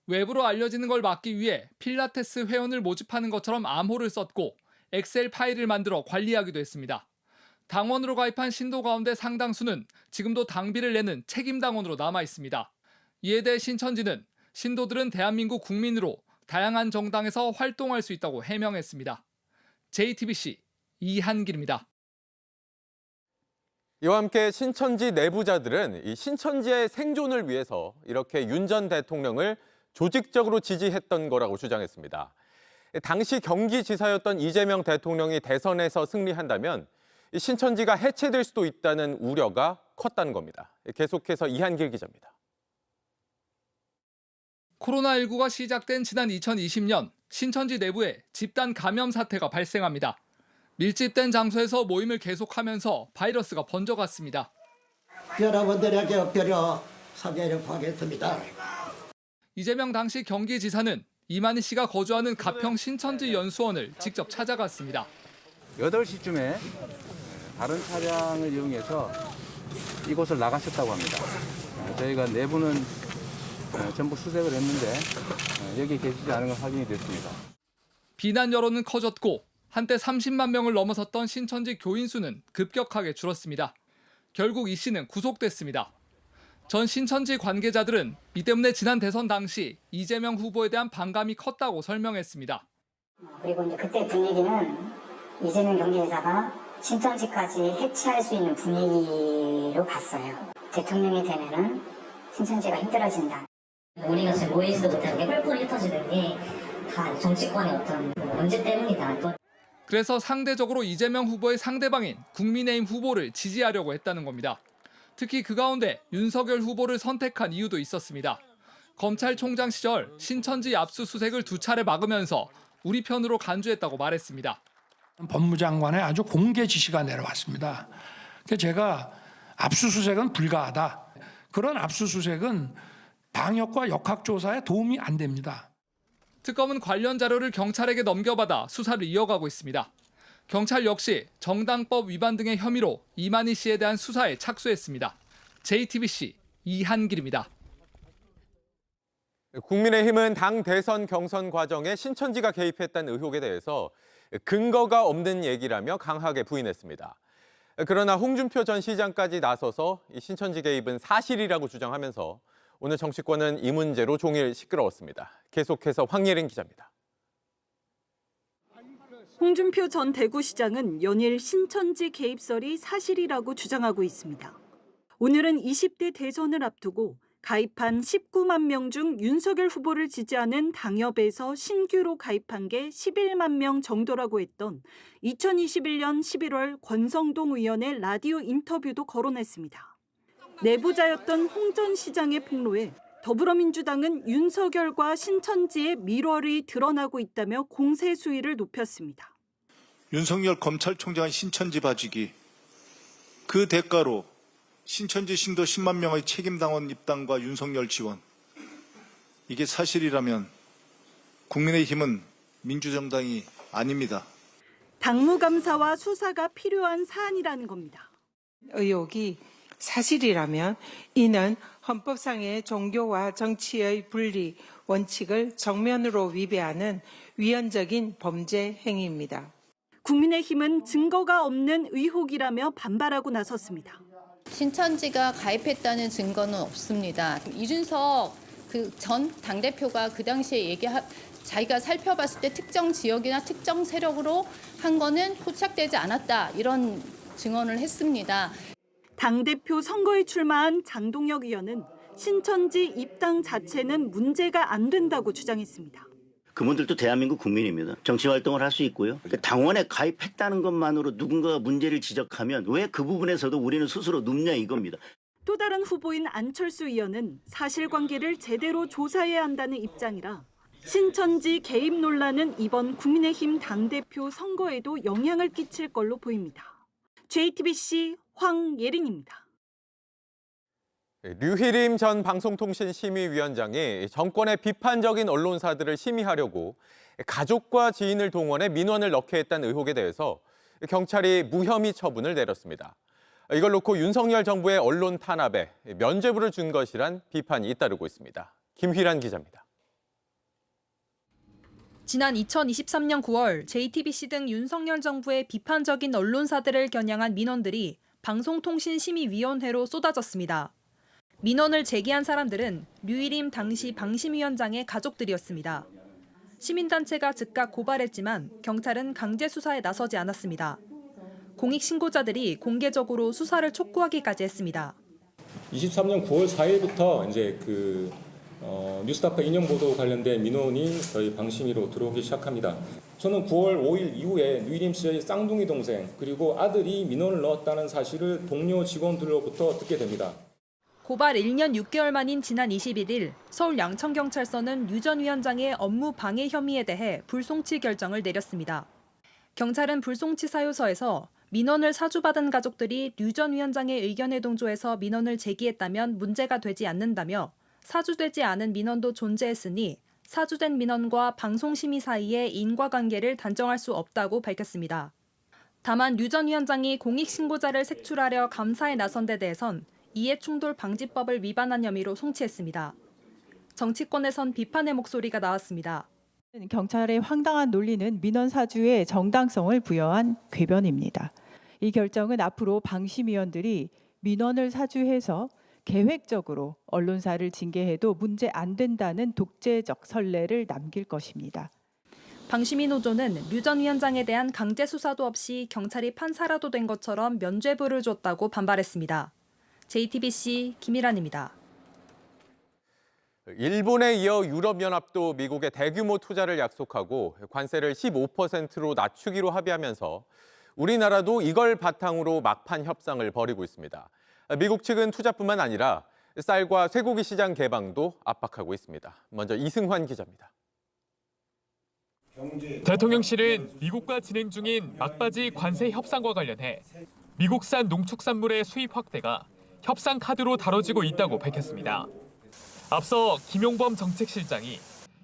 Speaker 19: 외부로 알려지는 걸 막기 위해 필라테스 회원을 모집하는 것처럼 암호를 썼고 엑셀 파일을 만들어 관리하기도 했습니다. 당원으로 가입한 신도 가운데 상당수는 지금도 당비를 내는 책임당원으로 남아 있습니다. 이에 대해 신천지는 신도들은 대한민국 국민으로 다양한 정당에서 활동할 수 있다고 해명했습니다. JTBC 이한길입니다.
Speaker 16: 이와 함께 신천지 내부자들은 이 신천지의 생존을 위해서 이렇게 윤 전 대통령을 조직적으로 지지했던 거라고 주장했습니다. 당시 경기지사였던 이재명 대통령이 대선에서 승리한다면 신천지가 해체될 수도 있다는 우려가 컸다는 겁니다. 계속해서 이한길 기자입니다.
Speaker 19: 코로나19가 시작된 지난 2020년 신천지 내부에 집단 감염 사태가 발생합니다. 밀집된 장소에서 모임을 계속하면서 바이러스가 번져갔습니다.
Speaker 21: 여러분들에게 엎드려 사죄를 구하겠습니다.
Speaker 19: 이재명 당시 경기지사는 이만희 씨가 거주하는 가평 신천지 연수원을 직접 찾아갔습니다.
Speaker 15: 8시쯤에 다른 차량을 이용해서 이곳을 나가셨다고 합니다. 저희가 내부는 전부 수색을 했는데 여기 계시지 않은 건 확인이 됐습니다.
Speaker 19: 비난 여론은 커졌고 한때 30만 명을 넘어섰던 신천지 교인 수는 급격하게 줄었습니다. 결국 이 씨는 구속됐습니다. 전 신천지 관계자들은 이 때문에 지난 대선 당시 이재명 후보에 대한 반감이 컸다고 설명했습니다.
Speaker 20: 그리고 이제 그때 분위기는 이재명 경기지사가 신천지까지 해체할 수 있는 분위기로 갔어요. 대통령이 되면은 신천지가 힘들어진다. 우리가 지금 모이지도 못하는 게 뿔뿔이 흩어지는 게 다 정치권의 어떤 문제 때문이다. 또
Speaker 19: 그래서 상대적으로 이재명 후보의 상대방인 국민의힘 후보를 지지하려고 했다는 겁니다. 특히 그 가운데 윤석열 후보를 선택한 이유도 있었습니다. 검찰총장 시절 신천지 압수수색을 2차례 막으면서 우리 편으로 간주했다고 말했습니다.
Speaker 22: 법무장관의 아주 공개 지시가 내려왔습니다. 그래서 제가 압수수색은 불가하다. 그런 압수수색은 방역과 역학조사에 도움이 안 됩니다.
Speaker 19: 특검은 관련 자료를 경찰에게 넘겨받아 수사를 이어가고 있습니다. 경찰 역시 정당법 위반 등의 혐의로 이만희 씨에 대한 수사에 착수했습니다. JTBC 이한길입니다.
Speaker 16: 국민의힘은 당 대선 경선 과정에 신천지가 개입했다는 의혹에 대해서 근거가 없는 얘기라며 강하게 부인했습니다. 그러나 홍준표 전 시장까지 나서서 이 신천지 개입은 사실이라고 주장하면서 오늘 정치권은 이 문제로 종일 시끄러웠습니다. 계속해서 황예린 기자입니다.
Speaker 4: 홍준표 전 대구시장은 연일 신천지 개입설이 사실이라고 주장하고 있습니다. 오늘은 20대 대선을 앞두고 가입한 19만 명 중 윤석열 후보를 지지하는 당협에서 신규로 가입한 게 11만 명 정도라고 했던 2021년 11월 권성동 의원의 라디오 인터뷰도 거론했습니다. 내부자였던 홍 전 시장의 폭로에 더불어민주당은 윤석열과 신천지의 밀월이 드러나고 있다며 공세 수위를 높였습니다.
Speaker 7: 윤석열 검찰총장의 신천지 봐주기, 그 대가로 신천지 신도 10만 명의 책임당원 입당과 윤석열 지원, 이게 사실이라면 국민의힘은 민주정당이 아닙니다.
Speaker 4: 당무감사와 수사가 필요한 사안이라는 겁니다.
Speaker 23: 의혹이 사실이라면 이는 헌법상의 종교와 정치의 분리 원칙을 정면으로 위배하는 위헌적인 범죄 행위입니다.
Speaker 4: 국민의힘은 증거가 없는 의혹이라며 반발하고 나섰습니다.
Speaker 24: 신천지가 가입했다는 증거는 없습니다. 이준석 전 당대표가 그 당시에 자기가 살펴봤을 때 특정 지역이나 특정 세력으로 한 거는 포착되지 않았다, 이런 증언을 했습니다.
Speaker 4: 당대표 선거에 출마한 장동혁 의원은 신천지 입당 자체는 문제가 안 된다고 주장했습니다.
Speaker 25: 그분들도 대한민국 국민입니다. 정치활동을 할 수 있고요. 당원에 가입했다는 것만으로 누군가가 문제를 지적하면 왜 그 부분에서도 우리는 스스로 눕냐 이겁니다.
Speaker 4: 또 다른 후보인 안철수 의원은 사실관계를 제대로 조사해야 한다는 입장이라 신천지 개입 논란은 이번 국민의힘 당대표 선거에도 영향을 끼칠 걸로 보입니다. JTBC 황예린입니다.
Speaker 16: 류희림 전 방송통신심의위원장이 정권의 비판적인 언론사들을 심의하려고 가족과 지인을 동원해 민원을 넣게 했다는 의혹에 대해서 경찰이 무혐의 처분을 내렸습니다. 이걸 놓고 윤석열 정부의 언론 탄압에 면죄부를 준 것이란 비판이 잇따르고 있습니다. 김휘란 기자입니다.
Speaker 26: 지난 2023년 9월 JTBC 등 윤석열 정부의 비판적인 언론사들을 겨냥한 민원들이 방송통신심의위원회로 쏟아졌습니다. 민원을 제기한 사람들은 류희림 당시 방심위원장의 가족들이었습니다. 시민단체가 즉각 고발했지만 경찰은 강제 수사에 나서지 않았습니다. 공익신고자들이 공개적으로 수사를 촉구하기까지 했습니다.
Speaker 27: 23년 9월 4일부터 이제 뉴스타파 인용 보도 관련된 민원이 저희 방심위로 들어오기 시작합니다. 저는 9월 5일 이후에 류희림 씨의 쌍둥이 동생 그리고 아들이 민원을 넣었다는 사실을 동료 직원들로부터 듣게 됩니다.
Speaker 26: 고발 1년 6개월 만인 지난 21일 서울 양천경찰서는 류 전 위원장의 업무 방해 혐의에 대해 불송치 결정을 내렸습니다. 경찰은 불송치 사유서에서 민원을 사주받은 가족들이 류 전 위원장의 의견에 동조해서 민원을 제기했다면 문제가 되지 않는다며 사주되지 않은 민원도 존재했으니 사주된 민원과 방송심의 사이의 인과관계를 단정할 수 없다고 밝혔습니다. 다만 류 전 위원장이 공익신고자를 색출하려 감사에 나선 데 대해선 이해충돌방지법을 위반한 혐의로 송치했습니다. 정치권에선 비판의 목소리가 나왔습니다.
Speaker 28: 경찰의 황당한 논리는 민원 사주의 정당성을 부여한 궤변입니다. 이 결정은 앞으로 방심위원들이 민원을 사주해서 계획적으로 언론사를 징계해도 문제 안 된다는 독재적 선례를 남길 것입니다.
Speaker 26: 방심위 노조는 류 전 위원장에 대한 강제 수사도 없이 경찰이 판사라도 된 것처럼 면죄부를 줬다고 반발했습니다. JTBC 김일환입니다.
Speaker 16: 일본에 이어 유럽연합도 미국에 대규모 투자를 약속하고 관세를 15%로 낮추기로 합의하면서 우리나라도 이걸 바탕으로 막판 협상을 벌이고 있습니다. 미국 측은 투자뿐만 아니라 쌀과 쇠고기 시장 개방도 압박하고 있습니다. 먼저 이승환 기자입니다.
Speaker 29: 대통령실은 미국과 진행 중인 막바지 관세 협상과 관련해 미국산 농축산물의 수입 확대가 협상 카드로 다뤄지고 있다고 밝혔습니다. 앞서 김용범 정책실장이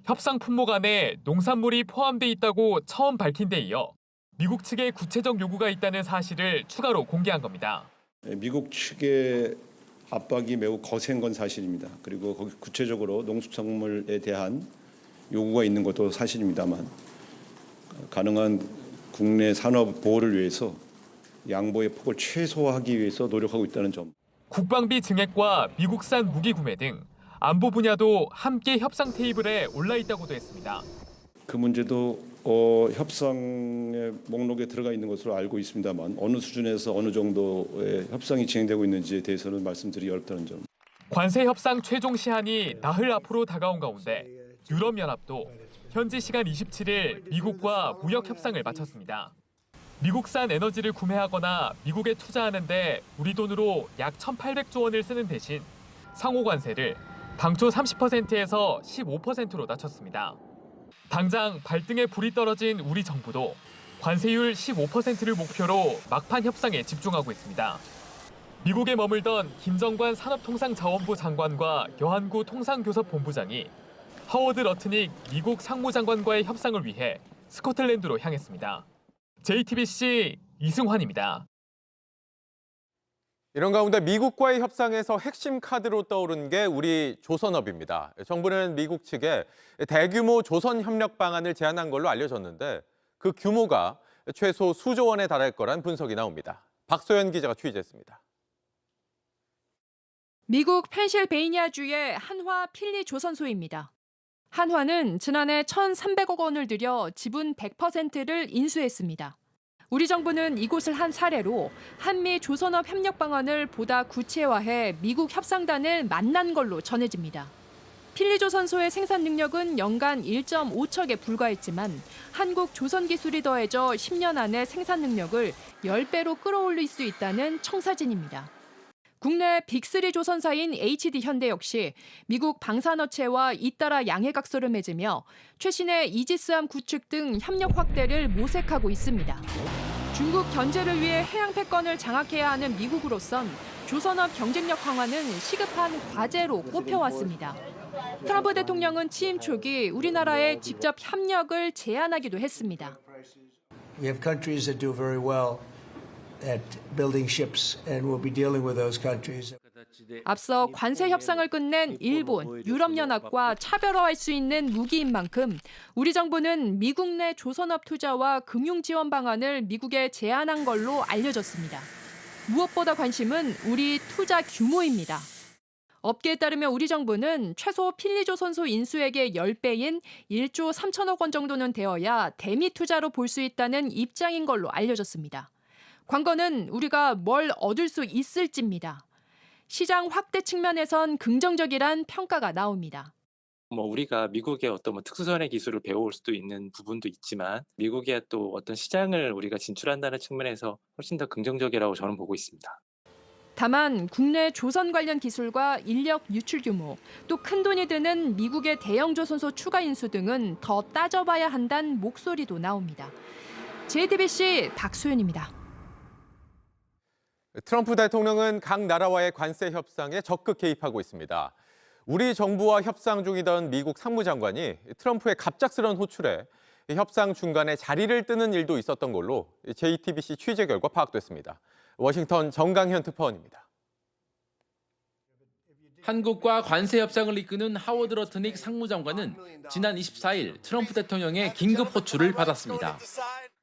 Speaker 29: 협상 품목 안에 농산물이 포함돼 있다고 처음 밝힌 데 이어 미국 측의 구체적 요구가 있다는 사실을 추가로 공개한 겁니다.
Speaker 30: 미국 측의 압박이 매우 거센 건 사실입니다. 그리고 거기 구체적으로 농축산물에 대한 요구가 있는 것도 사실입니다만 가능한 국내 산업 보호를 위해서 양보의 폭을 최소화하기 위해서 노력하고 있다는 점.
Speaker 29: 국방비 증액과 미국산 무기 구매 등 안보 분야도 함께 협상 테이블에 올라 있다고도 했습니다.
Speaker 30: 그 문제도 협상의 목록에 들어가 있는 것으로 알고 있습니다만 어느 수준에서 어느 정도의 협상이 진행되고 있는지에 대해서는 말씀드리기 어렵다는 점.
Speaker 29: 관세 협상 최종 시한이 나흘 앞으로 다가온 가운데 유럽연합도 현지 시간 27일 미국과 무역 협상을 마쳤습니다. 미국산 에너지를 구매하거나 미국에 투자하는 데 우리 돈으로 약 1,800조 원을 쓰는 대신 상호 관세를 당초 30%에서 15%로 낮췄습니다. 당장 발등에 불이 떨어진 우리 정부도 관세율 15%를 목표로 막판 협상에 집중하고 있습니다. 미국에 머물던 김정관 산업통상자원부 장관과 여한구 통상교섭본부장이 하워드 러트닉 미국 상무장관과의 협상을 위해 스코틀랜드로 향했습니다. JTBC 이승환입니다.
Speaker 16: 이런 가운데 미국과의 협상에서 핵심 카드로 떠오른 게 우리 조선업입니다. 정부는 미국 측에 대규모 조선 협력 방안을 제안한 걸로 알려졌는데 그 규모가 최소 수조 원에 달할 거란 분석이 나옵니다. 박소연 기자가 취재했습니다.
Speaker 26: 미국 펜실베이니아주의 한화 필리 조선소입니다. 한화는 지난해 1,300억 원을 들여 지분 100%를 인수했습니다. 우리 정부는 이곳을 한 사례로 한미 조선업 협력 방안을 보다 구체화해 미국 협상단을 만난 걸로 전해집니다. 필리조선소의 생산 능력은 연간 1.5척에 불과했지만 한국 조선 기술이 더해져 10년 안에 생산 능력을 10배로 끌어올릴 수 있다는 청사진입니다. 국내 빅3 조선사인 HD 현대 역시 미국 방산업체와 잇따라 양해각서를 맺으며 최신의 이지스함 구축 등 협력 확대를 모색하고 있습니다. 중국 견제를 위해 해양 패권을 장악해야 하는 미국으로선 조선업 경쟁력 강화는 시급한 과제로 꼽혀왔습니다. 트럼프 대통령은 취임 초기 우리나라에 직접 협력을 제안하기도 했습니다.
Speaker 2: We have countries that do very well at building ships, and we'll be dealing with those countries.
Speaker 26: 앞서 관세 협상을 끝낸 일본, 유럽연합과 차별화할 수 있는 무기인 만큼 우리 정부는 미국 내 조선업 투자와 금융 지원 방안을 미국에 제안한 걸로 알려졌습니다. 무엇보다 관심은 우리 투자 규모입니다. 업계에 따르면 우리 정부는 최소 필리조선소 인수액의 10배인 1조 3천억 원 정도는 되어야 대미 투자로 볼 수 있다는 입장인 걸로 알려졌습니다. 관건은 우리가 뭘 얻을 수 있을지입니다. 시장 확대 측면에선 긍정적이란 평가가 나옵니다.
Speaker 3: 우리가 미국의 어떤 특수선의 기술을 배워올 수도 있는 부분도 있지만 미국의 또 어떤 시장을 우리가 진출한다는 측면에서 훨씬 더 긍정적이라고 저는 보고 있습니다.
Speaker 26: 다만 국내 조선 관련 기술과 인력 유출 규모, 또 큰돈이 드는 미국의 대형 조선소 추가 인수 등은 더 따져봐야 한다는 목소리도 나옵니다. JTBC 박소연입니다.
Speaker 16: 트럼프 대통령은 각 나라와의 관세 협상에 적극 개입하고 있습니다. 우리 정부와 협상 중이던 미국 상무장관이 트럼프의 갑작스런 호출에 협상 중간에 자리를 뜨는 일도 있었던 걸로 JTBC 취재 결과 파악됐습니다. 워싱턴 정강현 특파원입니다.
Speaker 5: 한국과 관세 협상을 이끄는 하워드 러트닉 상무장관은 지난 24일 트럼프 대통령의 긴급 호출을 받았습니다.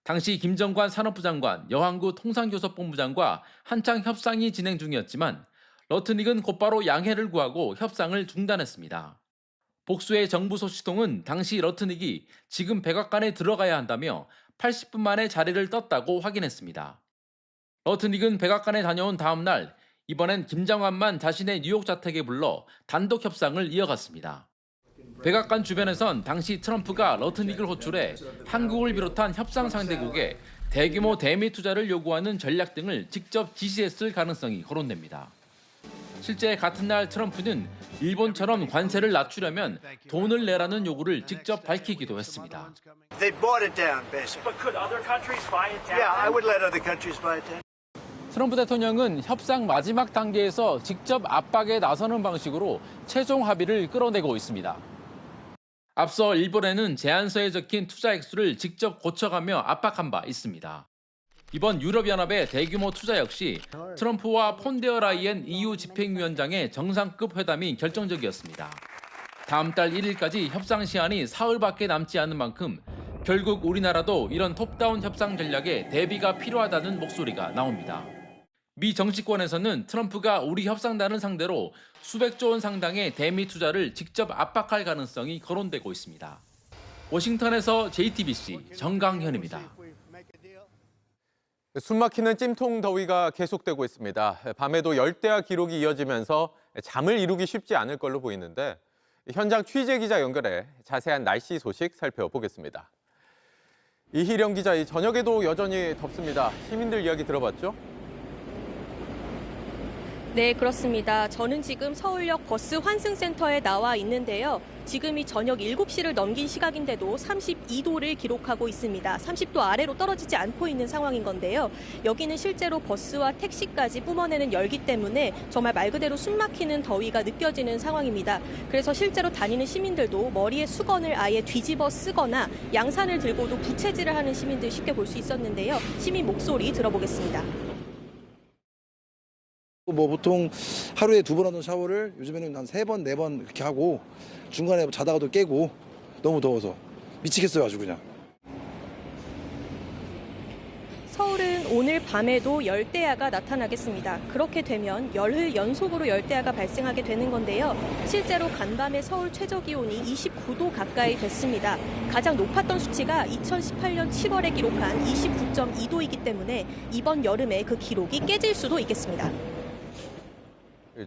Speaker 5: 당시 김정관 산업부 장관, 여한구 통상교섭본부장과 한창 협상이 진행 중이었지만 러트닉은 곧바로 양해를 구하고 협상을 중단했습니다. 복수의 정부 소식통은 당시 러트닉이 지금 백악관에 들어가야 한다며 80분 만에 자리를 떴다고 확인했습니다. 러트닉은 백악관에 다녀온 다음 날 이번엔 김장관만 자신의 뉴욕 자택에 불러 단독 협상을 이어갔습니다. 백악관 주변에선 당시 트럼프가 러트닉을 호출해 한국을 비롯한 협상 상대국에 대규모 대미 투자를 요구하는 전략 등을 직접 지시했을 가능성이 거론됩니다. 실제 같은 날 트럼프는 일본처럼 관세를 낮추려면 돈을 내라는 요구를 직접 밝히기도 했습니다. 트럼프 대통령은 협상 마지막 단계에서 직접 압박에 나서는 방식으로 최종 합의를 끌어내고 있습니다. 앞서 일본에는 제안서에 적힌 투자 액수를 직접 고쳐가며 압박한 바 있습니다. 이번 유럽연합의 대규모 투자 역시 트럼프와 폰데어 라이엔 EU 집행위원장의 정상급 회담이 결정적이었습니다. 다음 달 1일까지 협상 시한이 사흘밖에 남지 않은 만큼 결국 우리나라도 이런 톱다운 협상 전략에 대비가 필요하다는 목소리가 나옵니다. 미 정치권에서는 트럼프가 우리 협상단을 상대로 수백조 원 상당의 대미 투자를 직접 압박할 가능성이 거론되고 있습니다. 워싱턴에서 JTBC 정강현입니다.
Speaker 16: 숨막히는 찜통 더위가 계속되고 있습니다. 밤에도 열대야 기록이 이어지면서 잠을 이루기 쉽지 않을 걸로 보이는데 현장 취재 기자 연결해 자세한 날씨 소식 살펴보겠습니다. 이희령 기자, 저녁에도 여전히 덥습니다. 시민들 이야기 들어봤죠?
Speaker 1: 네, 그렇습니다. 저는 지금 서울역 버스 환승센터에 나와 있는데요. 지금이 저녁 7시를 넘긴 시각인데도 32도를 기록하고 있습니다. 30도 아래로 떨어지지 않고 있는 상황인 건데요. 여기는 실제로 버스와 택시까지 뿜어내는 열기 때문에 정말 말 그대로 숨막히는 더위가 느껴지는 상황입니다. 그래서 실제로 다니는 시민들도 머리에 수건을 아예 뒤집어 쓰거나 양산을 들고도 부채질을 하는 시민들 쉽게 볼 수 있었는데요. 시민 목소리 들어보겠습니다.
Speaker 6: 보통 하루에 2번 하던 샤워를 요즘에는 한 3번, 4번 그렇게 하고 중간에 자다가도 깨고 너무 더워서 미치겠어요, 아주 그냥.
Speaker 1: 서울은 오늘 밤에도 열대야가 나타나겠습니다. 그렇게 되면 열흘 연속으로 열대야가 발생하게 되는 건데요. 실제로 간밤에 서울 최저기온이 29도 가까이 됐습니다. 가장 높았던 수치가 2018년 7월에 기록한 29.2도이기 때문에 이번 여름에 그 기록이 깨질 수도 있겠습니다.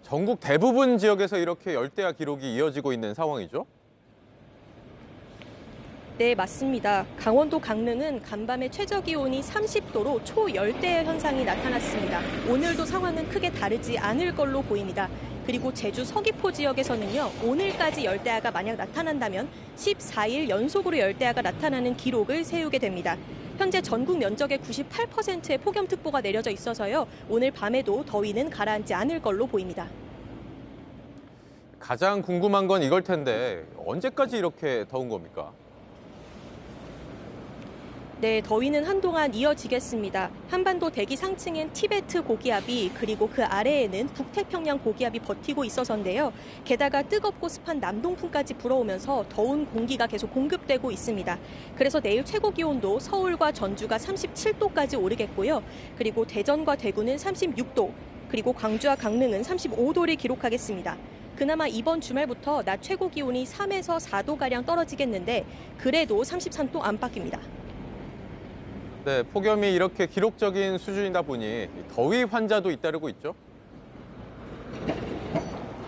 Speaker 16: 전국 대부분 지역에서 이렇게 열대야 기록이 이어지고 있는 상황이죠?
Speaker 1: 네, 맞습니다. 강원도 강릉은 간밤에 최저기온이 30도로 초열대야 현상이 나타났습니다. 오늘도 상황은 크게 다르지 않을 걸로 보입니다. 그리고 제주 서귀포 지역에서는요, 오늘까지 열대야가 만약 나타난다면 14일 연속으로 열대야가 나타나는 기록을 세우게 됩니다. 현재 전국 면적의 98%의 폭염특보가 내려져 있어서요. 오늘 밤에도 더위는 가라앉지 않을 걸로 보입니다.
Speaker 16: 가장 궁금한 건 이걸 텐데 언제까지 이렇게 더운 겁니까?
Speaker 1: 네, 더위는 한동안 이어지겠습니다. 한반도 대기 상층엔 티베트 고기압이 그리고 그 아래에는 북태평양 고기압이 버티고 있어서인데요. 게다가 뜨겁고 습한 남동풍까지 불어오면서 더운 공기가 계속 공급되고 있습니다. 그래서 내일 최고 기온도 서울과 전주가 37도까지 오르겠고요. 그리고 대전과 대구는 36도, 그리고 광주와 강릉은 35도를 기록하겠습니다. 그나마 이번 주말부터 낮 최고 기온이 3에서 4도가량 떨어지겠는데 그래도 33도 안팎입니다.
Speaker 16: 네, 폭염이 이렇게 기록적인 수준이다 보니 더위 환자도 잇따르고 있죠?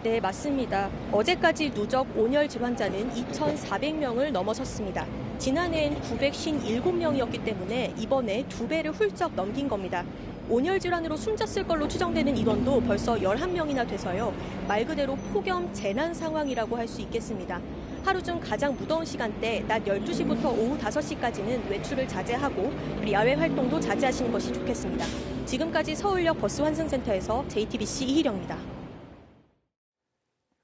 Speaker 1: 네, 맞습니다. 어제까지 누적 온열 질환자는 2,400명을 넘어섰습니다. 지난해엔 957명이었기 때문에 이번에 2배를 훌쩍 넘긴 겁니다. 온열 질환으로 숨졌을 걸로 추정되는 인원도 벌써 11명이나 돼서요. 말 그대로 폭염 재난 상황이라고 할 수 있겠습니다. 하루 중 가장 무더운 시간대 낮 12시부터 오후 5시까지는 외출을 자제하고 야외 활동도 자제하시는 것이 좋겠습니다. 지금까지 서울역 버스 환승센터에서 JTBC 이희령입니다.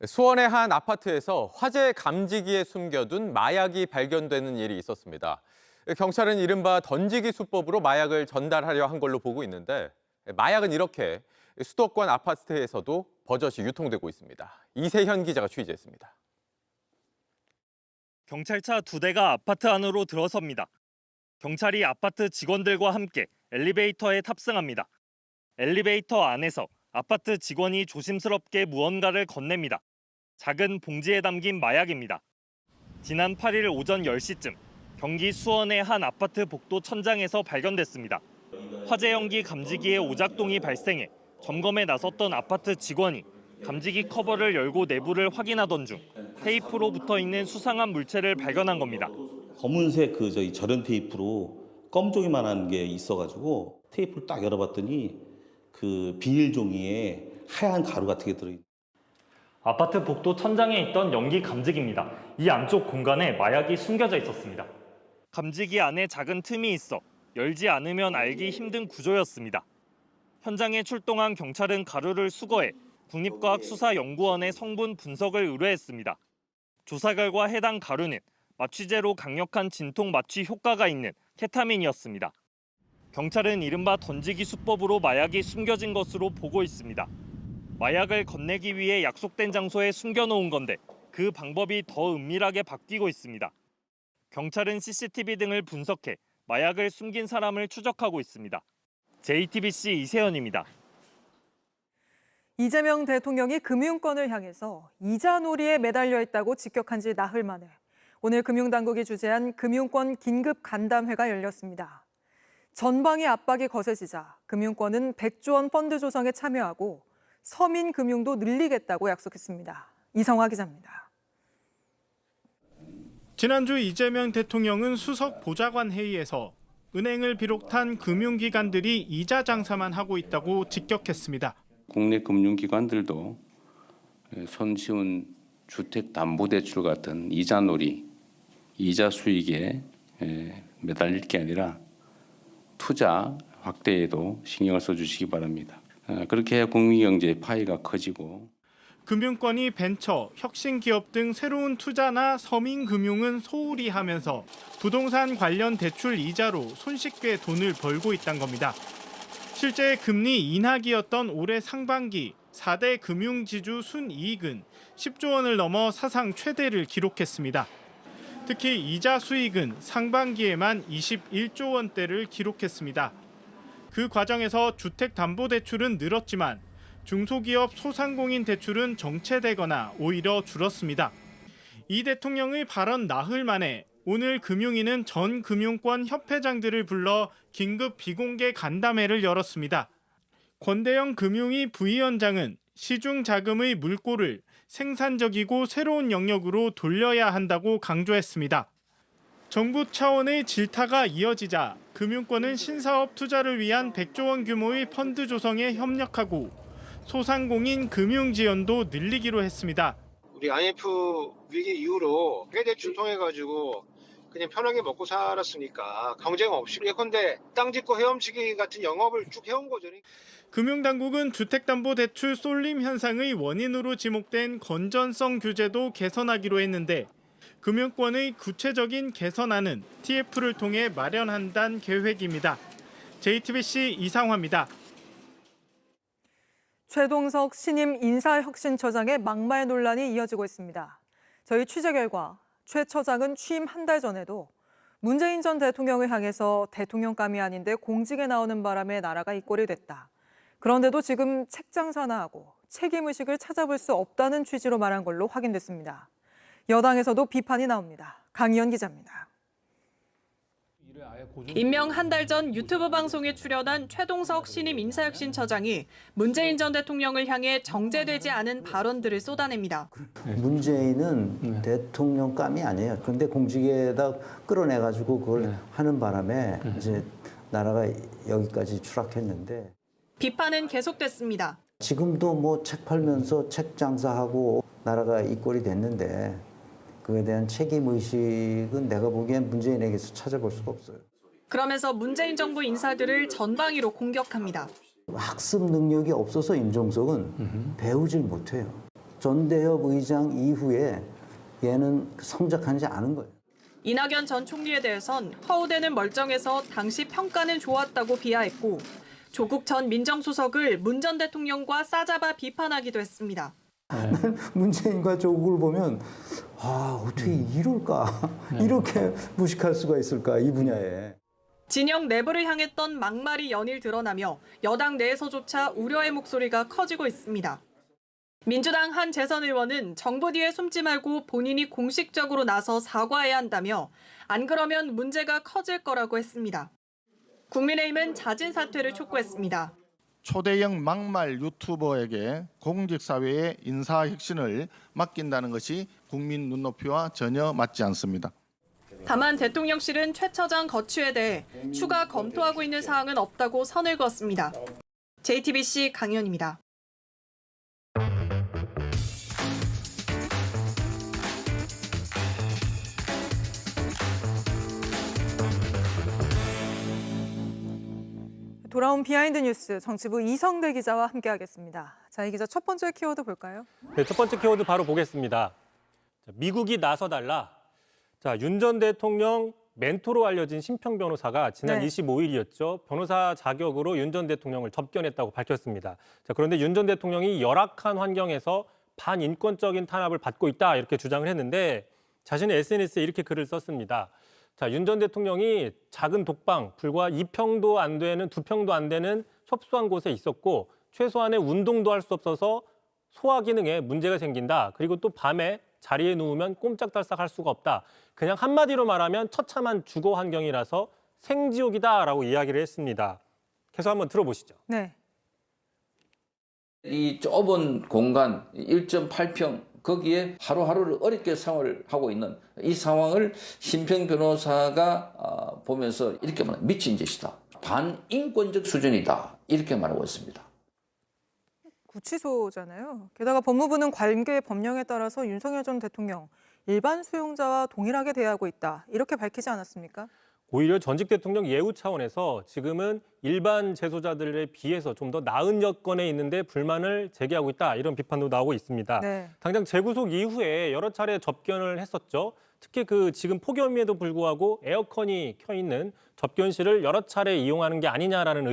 Speaker 16: 수원의 한 아파트에서 화재 감지기에 숨겨둔 마약이 발견되는 일이 있었습니다. 경찰은 이른바 던지기 수법으로 마약을 전달하려 한 걸로 보고 있는데 마약은 이렇게 수도권 아파트에서도 버젓이 유통되고 있습니다. 이세현 기자가 취재했습니다.
Speaker 8: 경찰차 2대가 아파트 안으로 들어섭니다. 경찰이 아파트 직원들과 함께 엘리베이터에 탑승합니다. 엘리베이터 안에서 아파트 직원이 조심스럽게 무언가를 건넵니다. 작은 봉지에 담긴 마약입니다. 지난 8일 오전 10시쯤 경기 수원의 한 아파트 복도 천장에서 발견됐습니다. 화재 연기 감지기에 오작동이 발생해 점검에 나섰던 아파트 직원이 감지기 커버를 열고 내부를 확인하던 중 테이프로 붙어있는 수상한 물체를 발견한 겁니다.
Speaker 9: 검은색 절연 테이프로 껌종이만한 게 있어가지고 테이프를 딱 열어봤더니 그 비닐 종이에 하얀 가루 같은 게 들어있는.
Speaker 8: 아파트 복도 천장에 있던 연기 감지기입니다. 이 안쪽 공간에 마약이 숨겨져 있었습니다. 감지기 안에 작은 틈이 있어 열지 않으면 알기 힘든 구조였습니다. 현장에 출동한 경찰은 가루를 수거해 국립과학수사연구원에 성분 분석을 의뢰했습니다. 조사 결과 해당 가루는 마취제로 강력한 진통 마취 효과가 있는 케타민이었습니다. 경찰은 이른바 던지기 수법으로 마약이 숨겨진 것으로 보고 있습니다. 마약을 건네기 위해 약속된 장소에 숨겨놓은 건데 그 방법이 더 은밀하게 바뀌고 있습니다. 경찰은 CCTV 등을 분석해 마약을 숨긴 사람을 추적하고 있습니다. JTBC 이세현입니다.
Speaker 10: 이재명 대통령이 금융권을 향해서 이자놀이에 매달려 있다고 직격한 지 나흘 만에 오늘 금융당국이 주재한 금융권 긴급 간담회가 열렸습니다. 전방위 압박이 거세지자 금융권은 100조 원 펀드 조성에 참여하고 서민 금융도 늘리겠다고 약속했습니다. 이성화 기자입니다.
Speaker 11: 지난주 이재명 대통령은 수석 보좌관 회의에서 은행을 비롯한 금융기관들이 이자 장사만 하고 있다고 직격했습니다.
Speaker 12: 국내 금융기관들도 손쉬운 주택담보대출 같은 이자놀이, 이자 수익에 매달릴 게 아니라 투자 확대에도 신경을 써주시기 바랍니다. 그렇게 해야 국민경제의 파이가 커지고
Speaker 11: 금융권이 벤처, 혁신기업 등 새로운 투자나 서민금융은 소홀히 하면서 부동산 관련 대출 이자로 손쉽게 돈을 벌고 있다는 겁니다. 실제 금리 인하기였던 올해 상반기 4대 금융지주 순이익은 10조 원을 넘어 사상 최대를 기록했습니다. 특히 이자 수익은 상반기에만 21조 원대를 기록했습니다. 그 과정에서 주택담보대출은 늘었지만 중소기업 소상공인 대출은 정체되거나 오히려 줄었습니다. 이 대통령의 발언 나흘 만에 오늘 금융위는 전 금융권 협회장들을 불러 긴급 비공개 간담회를 열었습니다. 권대영 금융위 부위원장은 시중 자금의 물꼬를 생산적이고 새로운 영역으로 돌려야 한다고 강조했습니다. 정부 차원의 질타가 이어지자 금융권은 신사업 투자를 위한 100조 원 규모의 펀드 조성에 협력하고 소상공인 금융 지원도 늘리기로 했습니다.
Speaker 13: 우리 IMF 위기 이후로 회대출 통해가지고 그냥 편하게 먹고 살았으니까 경쟁 없이 예컨대 땅 짓고 헤엄치기 같은 영업을 쭉 해온 거죠.
Speaker 11: 금융당국은 주택담보대출 쏠림 현상의 원인으로 지목된 건전성 규제도 개선하기로 했는데 금융권의 구체적인 개선안은 TF를 통해 마련한다는 계획입니다. JTBC 이상화입니다.
Speaker 10: 최동석 신임 인사혁신처장의 막말 논란이 이어지고 있습니다. 저희 취재 결과 최 처장은 취임 한 달 전에도 문재인 전 대통령을 향해서 대통령감이 아닌데 공직에 나오는 바람에 나라가 이 꼴이 됐다. 그런데도 지금 책 장사나 하고 책임의식을 찾아볼 수 없다는 취지로 말한 걸로 확인됐습니다. 여당에서도 비판이 나옵니다. 강희연 기자입니다.
Speaker 26: 임명 한 달 전 유튜브 방송에 출연한 최동석 신임 인사혁신처장이 문재인 전 대통령을 향해 정제되지 않은 발언들을 쏟아냅니다.
Speaker 14: 문재인은 대통령감이 아니에요. 그런데 공직에다 끌어내가지고 그걸 하는 바람에 이제 나라가 여기까지 추락했는데
Speaker 26: 비판은 계속됐습니다.
Speaker 14: 지금도 뭐 책 팔면서 책 장사하고 나라가 이 꼴이 됐는데 그에 대한 책임의식은 내가 보기엔 문재인에게서 찾아볼 수가 없어요.
Speaker 26: 그러면서 문재인 정부 인사들을 전방위로 공격합니다.
Speaker 14: 학습 능력이 없어서 임종석은 배우질 못해요. 전대협 의장 이후에 얘는 성적하지 않은 거예요.
Speaker 26: 이낙연 전 총리에 대해선 허우대는 멀쩡해서 당시 평가는 좋았다고 비하했고 조국 전 민정수석을 문 전 대통령과 싸잡아 비판하기도 했습니다.
Speaker 14: 문재인과 조국을 보면 어떻게 이럴까? 이렇게 무식할 수가 있을까 이 분야에.
Speaker 26: 진영 내부를 향했던 막말이 연일 드러나며 여당 내에서조차 우려의 목소리가 커지고 있습니다. 민주당 한 재선 의원은 정부 뒤에 숨지 말고 본인이 공식적으로 나서 사과해야 한다며 안 그러면 문제가 커질 거라고 했습니다. 국민의힘은 자진 사퇴를 촉구했습니다.
Speaker 15: 초대형 막말 유튜버에게 공직사회의 인사혁신을 맡긴다는 것이 국민 눈높이와 전혀 맞지 않습니다.
Speaker 26: 다만 대통령실은 최 처장 거취에 대해 추가 검토하고 있는 사항은 없다고 선을 그었습니다. JTBC 강희연입니다.
Speaker 10: 돌아온 비하인드 뉴스 정치부 이성대 기자와 함께하겠습니다. 자, 이 기자 첫 번째 키워드 볼까요?
Speaker 8: 네, 첫 번째 키워드 바로 보겠습니다. 미국이 나서달라. 자, 윤 전 대통령 멘토로 알려진 심평 변호사가 지난 25일이었죠. 변호사 자격으로 윤 전 대통령을 접견했다고 밝혔습니다. 자, 그런데 윤 전 대통령이 열악한 환경에서 반인권적인 탄압을 받고 있다 이렇게 주장을 했는데 자신의 SNS에 이렇게 글을 썼습니다. 자, 윤 전 대통령이 작은 독방, 불과 2평도 안 되는, 2평도 안 되는 협소한 곳에 있었고 최소한의 운동도 할 수 없어서 소화 기능에 문제가 생긴다. 그리고 또 밤에 자리에 누우면 꼼짝달싹 할 수가 없다. 그냥 한마디로 말하면 처참한 주거 환경이라서 생지옥이다라고 이야기를 했습니다. 계속 한번 들어보시죠.
Speaker 4: 네.
Speaker 7: 이 좁은 공간 1.8평 거기에 하루하루를 어렵게 생활을 하고 있는 이 상황을 심평 변호사가 보면서 이렇게 말합니다. 미친 짓이다. 반인권적 수준이다. 이렇게 말하고 있습니다.
Speaker 10: 구치소잖아요. 게다가 법무부는 관계 법령에 따라서 윤석열 전 대통령 일반 수용자와 동일하게 대하고 있다. 이렇게 밝히지 않았습니까?
Speaker 8: 오히려 전직 대통령 예우 차원에서 지금은 일반 재소자들에 비해서 좀 더 나은 여건에 있는데 불만을 제기하고 있다. 이런 비판도 나오고 있습니다.
Speaker 10: 네.
Speaker 8: 당장 재구속 이후에 여러 차례 접견을 했었죠. 특히 지금 폭염에도 불구하고 에어컨이 켜 있는 접견실을 여러 차례 이용하는 게 아니냐라는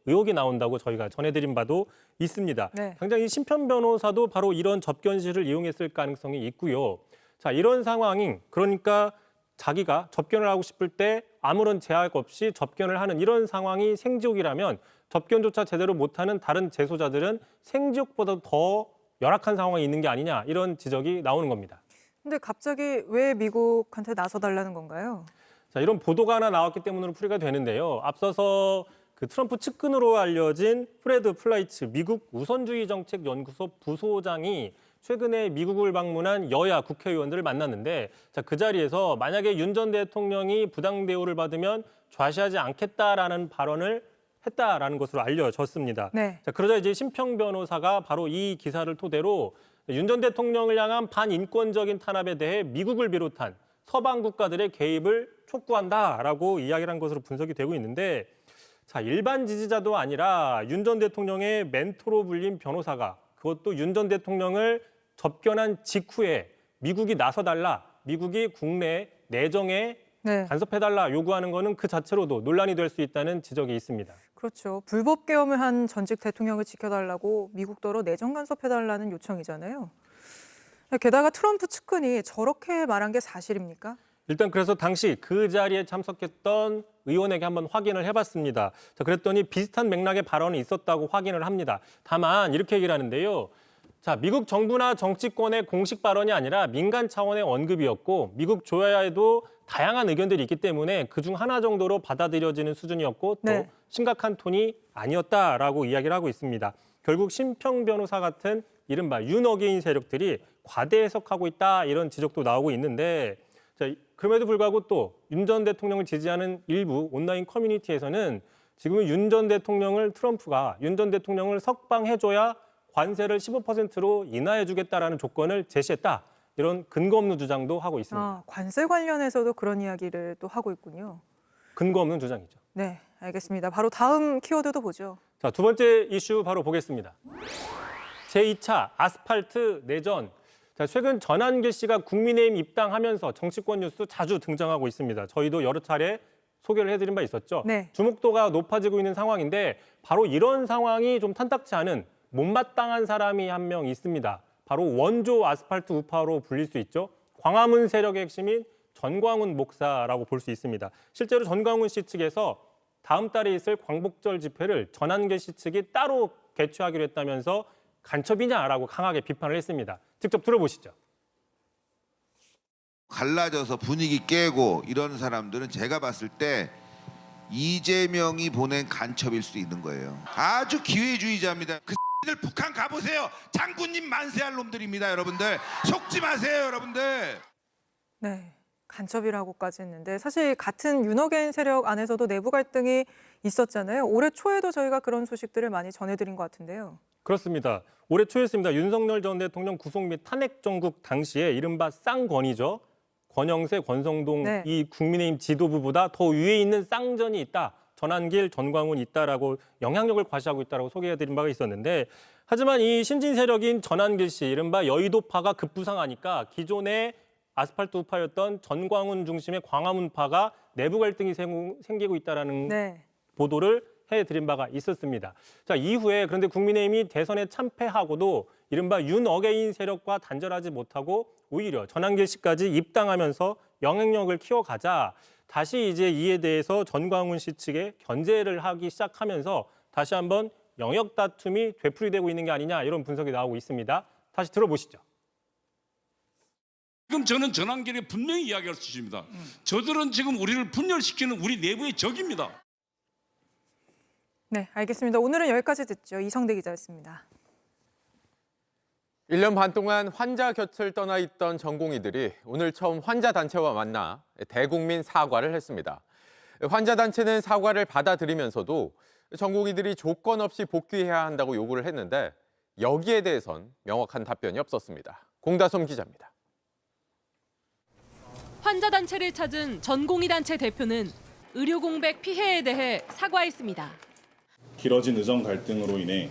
Speaker 8: 의혹이 나온다고 저희가 전해드린 바도 있습니다.
Speaker 10: 네.
Speaker 8: 당장 이 심편 변호사도 바로 이런 접견실을 이용했을 가능성이 있고요. 자, 이런 상황인 그러니까 자기가 접견을 하고 싶을 때 아무런 제약 없이 접견을 하는 이런 상황이 생지옥이라면 접견조차 제대로 못하는 다른 재소자들은 생지옥보다 더 열악한 상황이 있는 게 아니냐 이런 지적이 나오는 겁니다.
Speaker 10: 근데 갑자기 왜 미국한테 나서달라는 건가요?
Speaker 8: 자, 이런 보도가 하나 나왔기 때문으로 풀이가 되는데요. 앞서서 트럼프 측근으로 알려진 프레드 플라이츠 미국 우선주의 정책 연구소 부소장이 최근에 미국을 방문한 여야 국회의원들을 만났는데 자, 그 자리에서 만약에 윤 전 대통령이 부당 대우를 받으면 좌시하지 않겠다라는 발언을 했다라는 것으로 알려졌습니다.
Speaker 10: 네.
Speaker 8: 자, 그러자 이제 심평 변호사가 바로 이 기사를 토대로 윤 전 대통령을 향한 반인권적인 탄압에 대해 미국을 비롯한 서방 국가들의 개입을 촉구한다라고 이야기를 한 것으로 분석이 되고 있는데 자, 일반 지지자도 아니라 윤 전 대통령의 멘토로 불린 변호사가 그것도 윤 전 대통령을 접견한 직후에 미국이 나서달라, 미국이 국내 내정에
Speaker 10: 네.
Speaker 8: 간섭해달라 요구하는 거는 그 자체로도 논란이 될 수 있다는 지적이 있습니다.
Speaker 10: 그렇죠. 불법 계엄을 한 전직 대통령을 지켜달라고 미국더러 내정 간섭해달라는 요청이잖아요. 게다가 트럼프 측근이 저렇게 말한 게 사실입니까?
Speaker 8: 일단 그래서 당시 그 자리에 참석했던 의원에게 한번 확인을 해봤습니다. 자, 그랬더니 비슷한 맥락의 발언이 있었다고 확인을 합니다. 다만 이렇게 얘기를 하는데요. 자, 미국 정부나 정치권의 공식 발언이 아니라 민간 차원의 언급이었고 미국 조야에도 다양한 의견들이 있기 때문에 그중 하나 정도로 받아들여지는 수준이었고 또
Speaker 10: 네.
Speaker 8: 심각한 톤이 아니었다라고 이야기를 하고 있습니다. 결국 심평 변호사 같은 이른바 윤어게인 세력들이 과대 해석하고 있다 이런 지적도 나오고 있는데 자, 그럼에도 불구하고 또 윤 전 대통령을 지지하는 일부 온라인 커뮤니티에서는 지금은 윤 전 대통령을 트럼프가 윤 전 대통령을 석방해줘야 관세를 15%로 인하해주겠다라는 조건을 제시했다. 이런 근거 없는 주장도 하고 있습니다.
Speaker 10: 관세 관련해서도 그런 이야기를 또 하고 있군요.
Speaker 8: 근거 없는 주장이죠.
Speaker 10: 네, 알겠습니다. 바로 다음 키워드도 보죠.
Speaker 8: 자, 두 번째 이슈 바로 보겠습니다. 제2차 아스팔트 내전. 자, 최근 전한길 씨가 국민의힘 입당하면서 정치권 뉴스 자주 등장하고 있습니다. 저희도 여러 차례 소개를 해드린 바 있었죠.
Speaker 10: 네.
Speaker 8: 주목도가 높아지고 있는 상황인데 바로 이런 상황이 좀 탐탁치 않은 못마땅한 사람이 한 명 있습니다. 바로 원조 아스팔트 우파로 불릴 수 있죠. 광화문 세력의 핵심인 전광훈 목사라고 볼 수 있습니다. 실제로 전광훈 씨 측에서 다음 달에 있을 광복절 집회를 전한길 씨 측이 따로 개최하기로 했다면서 간첩이냐라고 강하게 비판을 했습니다. 직접 들어보시죠.
Speaker 17: 갈라져서 분위기 깨고 이런 사람들은 제가 봤을 때 이재명이 보낸 간첩일 수 있는 거예요. 아주 기회주의자입니다. 그 들 북한 가보세요. 장군님 만세할 놈들입니다. 여러분들 속지 마세요. 여러분들.
Speaker 10: 네, 간첩이라고까지 했는데 사실 같은 윤어게인 세력 안에서도 내부 갈등이 있었잖아요. 올해 초에도 저희가 그런 소식들을 많이 전해드린 것 같은데요.
Speaker 8: 그렇습니다. 올해 초였습니다. 윤석열 전 대통령 구속 및 탄핵 정국 당시에 이른바 쌍권이죠. 권영세, 권성동
Speaker 10: 네.
Speaker 8: 이 국민의힘 지도부보다 더 위에 있는 쌍전이 있다. 전한길, 전광훈 있다라고 영향력을 과시하고 있다라고 소개해드린 바가 있었는데 하지만 이 신진 세력인 전한길 씨, 이른바 여의도파가 급부상하니까 기존의 아스팔트 우파였던 전광훈 중심의 광화문파가 내부 갈등이 생기고 있다라는
Speaker 10: 네.
Speaker 8: 보도를 해드린 바가 있었습니다. 자, 이후에 그런데 국민의힘이 대선에 참패하고도 이른바 윤어게인 세력과 단절하지 못하고 오히려 전한길 씨까지 입당하면서 영향력을 키워가자 다시 이제 이에 대해서 전광훈 씨 측에 견제를 하기 시작하면서 다시 한번
Speaker 18: 영역 다툼이 되풀이되고 있는 게 아니냐 이런 분석이 나오고 있습니다. 다시 들어보시죠.
Speaker 19: 지금 저는 전환길에 분명히 이야기할 수 있습니다. 저들은 지금 우리를 분열시키는 우리 내부의 적입니다.
Speaker 10: 네, 알겠습니다. 오늘은 여기까지 듣죠. 이성대 기자였습니다.
Speaker 16: 1년 반 동안 환자 곁을 떠나 있던 전공의들이 오늘 처음 환자 단체와 만나 대국민 사과를 했습니다. 환자 단체는 사과를 받아들이면서도 전공의들이 조건 없이 복귀해야 한다고 요구를 했는데 여기에 대해선 명확한 답변이 없었습니다. 공다솜 기자입니다.
Speaker 20: 환자 단체를 찾은 전공의 단체 대표는 의료 공백 피해에 대해 사과했습니다.
Speaker 21: 길어진 의정 갈등으로 인해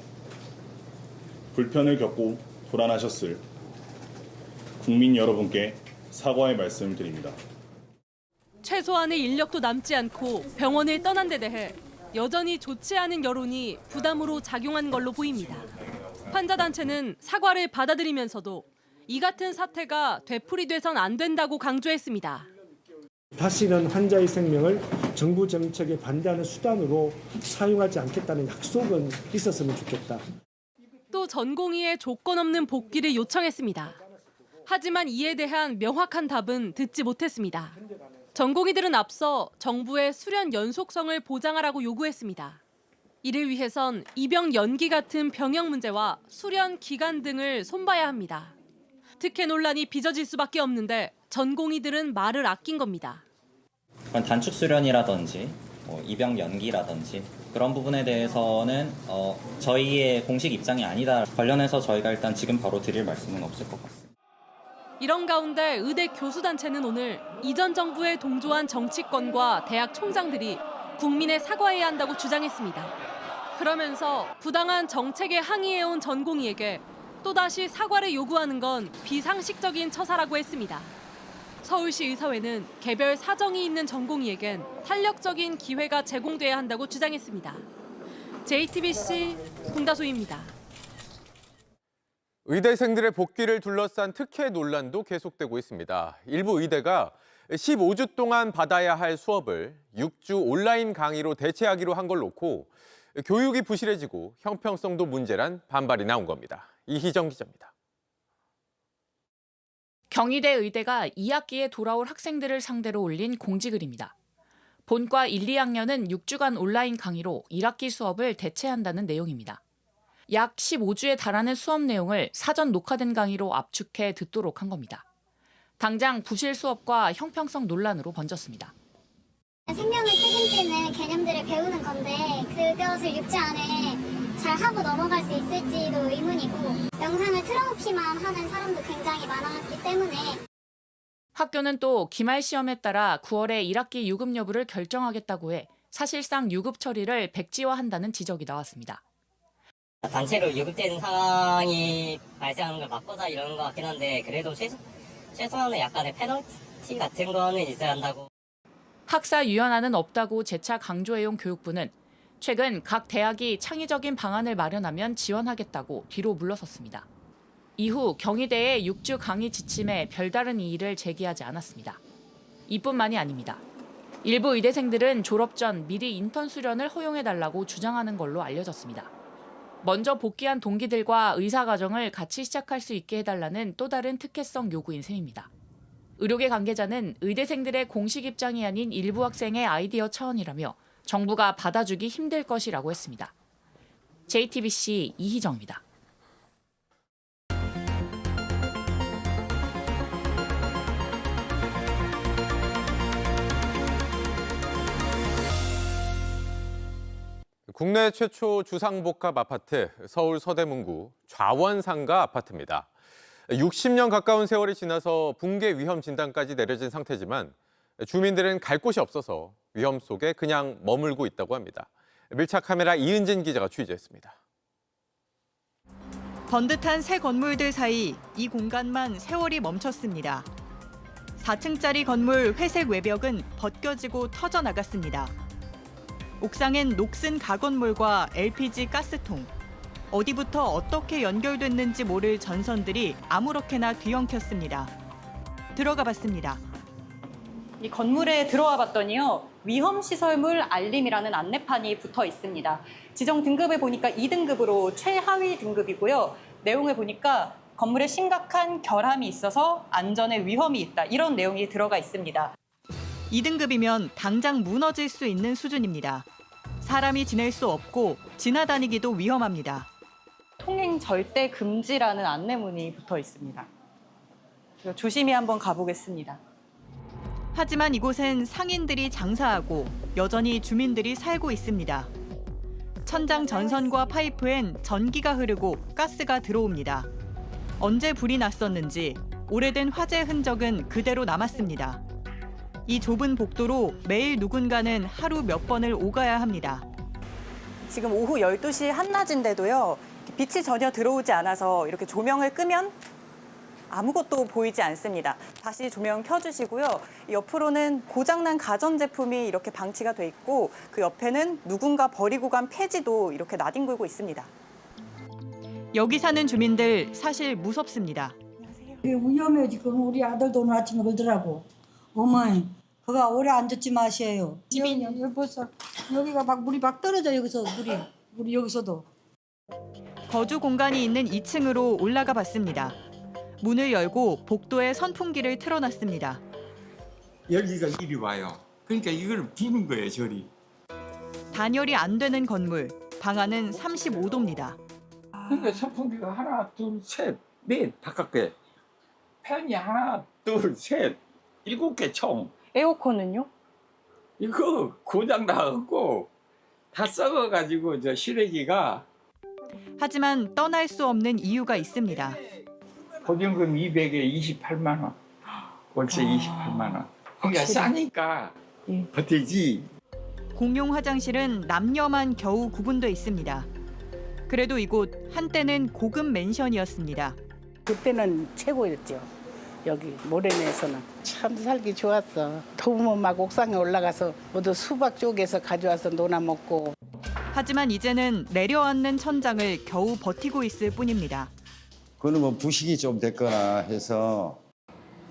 Speaker 21: 불편을 겪고 불안하셨을 국민 여러분께 사과의 말씀을 드립니다.
Speaker 20: 최소한의 인력도 남지 않고 병원을 떠난 데 대해 여전히 좋지 않은 여론이 부담으로 작용한 걸로 보입니다. 환자 단체는 사과를 받아들이면서도 이 같은 사태가 되풀이돼선 안 된다고 강조했습니다.
Speaker 22: 다시는 환자의 생명을 정부 정책에 반대하는 수단으로 사용하지 않겠다는 약속은 있었으면 좋겠다.
Speaker 20: 또 전공의의 조건 없는 복귀를 요청했습니다. 하지만 이에 대한 명확한 답은 듣지 못했습니다. 전공의들은 앞서 정부의 수련 연속성을 보장하라고 요구했습니다. 이를 위해선 입영 연기 같은 병역 문제와 수련 기간 등을 손봐야 합니다. 특혜 논란이 빚어질 수밖에 없는데 전공의들은 말을 아낀 겁니다.
Speaker 26: 단축 수련이라든지 입영 연기라든지 그런 부분에 대해서는 저희의 공식 입장이 아니다. 관련해서 저희가 일단 지금 바로 드릴 말씀은 없을 것 같습니다.
Speaker 20: 이런 가운데 의대 교수단체는 오늘 이전 정부에 동조한 정치권과 대학 총장들이 국민에 사과해야 한다고 주장했습니다. 그러면서 부당한 정책에 항의해온 전공의에게 또다시 사과를 요구하는 건 비상식적인 처사라고 했습니다. 서울시 의사회는 개별 사정이 있는 전공의에겐 탄력적인 기회가 제공돼야 한다고 주장했습니다. JTBC 공다소입니다.
Speaker 16: 의대생들의 복귀를 둘러싼 특혜 논란도 계속되고 있습니다. 일부 의대가 15주 동안 받아야 할 수업을 6주 온라인 강의로 대체하기로 한 걸 놓고 교육이 부실해지고 형평성도 문제란 반발이 나온 겁니다. 이희정 기자입니다.
Speaker 23: 경희대 의대가 2학기에 돌아올 학생들을 상대로 올린 공지글입니다. 본과 1, 2학년은 6주간 온라인 강의로 1학기 수업을 대체한다는 내용입니다. 약 15주에 달하는 수업 내용을 사전 녹화된 강의로 압축해 듣도록 한 겁니다. 당장 부실 수업과 형평성 논란으로 번졌습니다.
Speaker 24: 생명을 책임지는 개념들을 배우는 건데 그것을 6주 안에 잘 하고 넘어갈 수 있을지도 의문이고 영상을 틀어놓기만 하는 사람도 굉장히 많았기 때문에
Speaker 23: 학교는 또 기말 시험에 따라 9월에 1학기 유급 여부를 결정하겠다고 해 사실상 유급 처리를 백지화한다는 지적이 나왔습니다.
Speaker 29: 단체로 유급되는 상황이 발생하는 걸 막고자 이러는 것 같긴 한데 그래도 최소한의 약간의 페널티 같은 거는 있어야 한다고.
Speaker 23: 학사 유연화는 없다고 재차 강조해온 교육부는 최근 각 대학이 창의적인 방안을 마련하면 지원하겠다고 뒤로 물러섰습니다. 이후 경희대의 6주 강의 지침에 별다른 이의를 제기하지 않았습니다. 이뿐만이 아닙니다. 일부 의대생들은 졸업 전 미리 인턴 수련을 허용해달라고 주장하는 걸로 알려졌습니다. 먼저 복귀한 동기들과 의사 과정을 같이 시작할 수 있게 해달라는 또 다른 특혜성 요구인 셈입니다. 의료계 관계자는 의대생들의 공식 입장이 아닌 일부 학생의 아이디어 차원이라며 정부가 받아주기 힘들 것이라고 했습니다. JTBC 이희정입니다.
Speaker 16: 국내 최초 주상복합 아파트 서울 서대문구 좌원상가 아파트입니다. 60년 가까운 세월이 지나서 붕괴 위험 진단까지 내려진 상태지만 주민들은 갈 곳이 없어서 위험 속에 그냥 머물고 있다고 합니다. 밀착 카메라 이은진 기자가 취재했습니다.
Speaker 30: 번듯한 새 건물들 사이 이 공간만 세월이 멈췄습니다. 4층짜리 건물 회색 외벽은 벗겨지고 터져나갔습니다. 옥상엔 녹슨 가건물과 LPG 가스통, 어디부터 어떻게 연결됐는지 모를 전선들이 아무렇게나 뒤엉켰습니다. 들어가 봤습니다.
Speaker 1: 이 건물에 들어와 봤더니요. 위험시설물 알림이라는 안내판이 붙어 있습니다. 지정 등급을 보니까 2등급으로 최하위 등급이고요. 내용을 보니까 건물에 심각한 결함이 있어서 안전에 위험이 있다. 이런 내용이 들어가 있습니다.
Speaker 4: 2등급이면 당장 무너질 수 있는 수준입니다. 사람이 지낼 수 없고 지나다니기도 위험합니다.
Speaker 1: 통행 절대 금지라는 안내문이 붙어 있습니다. 조심히 한번 가보겠습니다.
Speaker 4: 하지만 이곳엔 상인들이 장사하고 여전히 주민들이 살고 있습니다. 천장 전선과 파이프엔 전기가 흐르고 가스가 들어옵니다. 언제 불이 났었는지 오래된 화재 흔적은 그대로 남았습니다. 이 좁은 복도로 매일 누군가는 하루 몇 번을 오가야 합니다.
Speaker 1: 지금 오후 12시 한낮인데도요. 빛이 전혀 들어오지 않아서 이렇게 조명을 끄면 아무것도 보이지 않습니다. 다시 조명 켜주시고요. 옆으로는 고장난 가전제품이 이렇게 방치가 돼 있고 그 옆에는 누군가 버리고 간 폐지도 이렇게 나뒹굴고 있습니다.
Speaker 4: 여기 사는 주민들 사실 무섭습니다.
Speaker 2: 위험해요. 지금 우리 아들도 오늘 아침에 그러더라고. 어머니, 그거 오래 앉았지 마세요. 집이 여기 벌써 여기가 막 물이 막 떨어져 여기서 물이 여기서도.
Speaker 4: 거주 공간이 있는 2층으로 올라가 봤습니다. 문을 열고 복도에 선풍기를 틀어놨습니다.
Speaker 3: 여기가 이리 와요. 그러니까 이걸 부는 거예요, 저리.
Speaker 4: 단열이 안 되는 건물, 방안은 35도입니다.
Speaker 3: 그러니까 선풍기가 하나, 둘, 셋, 넷 바깥에 팬이 하나, 둘, 셋, 7개 총.
Speaker 1: 에어컨은요?
Speaker 3: 이거 고장 나갖고 다 썩어가지고 저 실외기가.
Speaker 4: 하지만 떠날 수 없는 이유가 있습니다.
Speaker 3: 보증금 200에 28만 원, 월세 28만 원. 그러니까 싸니까 버티지.
Speaker 4: 공용 화장실은 남녀만 겨우 구분돼 있습니다. 그래도 이곳 한때는 고급 맨션이었습니다.
Speaker 5: 그때는 최고였죠. 여기 모래내에서는 참 살기 좋았어. 더우면 막 옥상에 올라가서 모두 수박 쪽에서 가져와서 논아 먹고.
Speaker 4: 하지만 이제는 내려앉는 천장을 겨우 버티고 있을 뿐입니다.
Speaker 6: 그거는 뭐 부식이 좀 됐거나 해서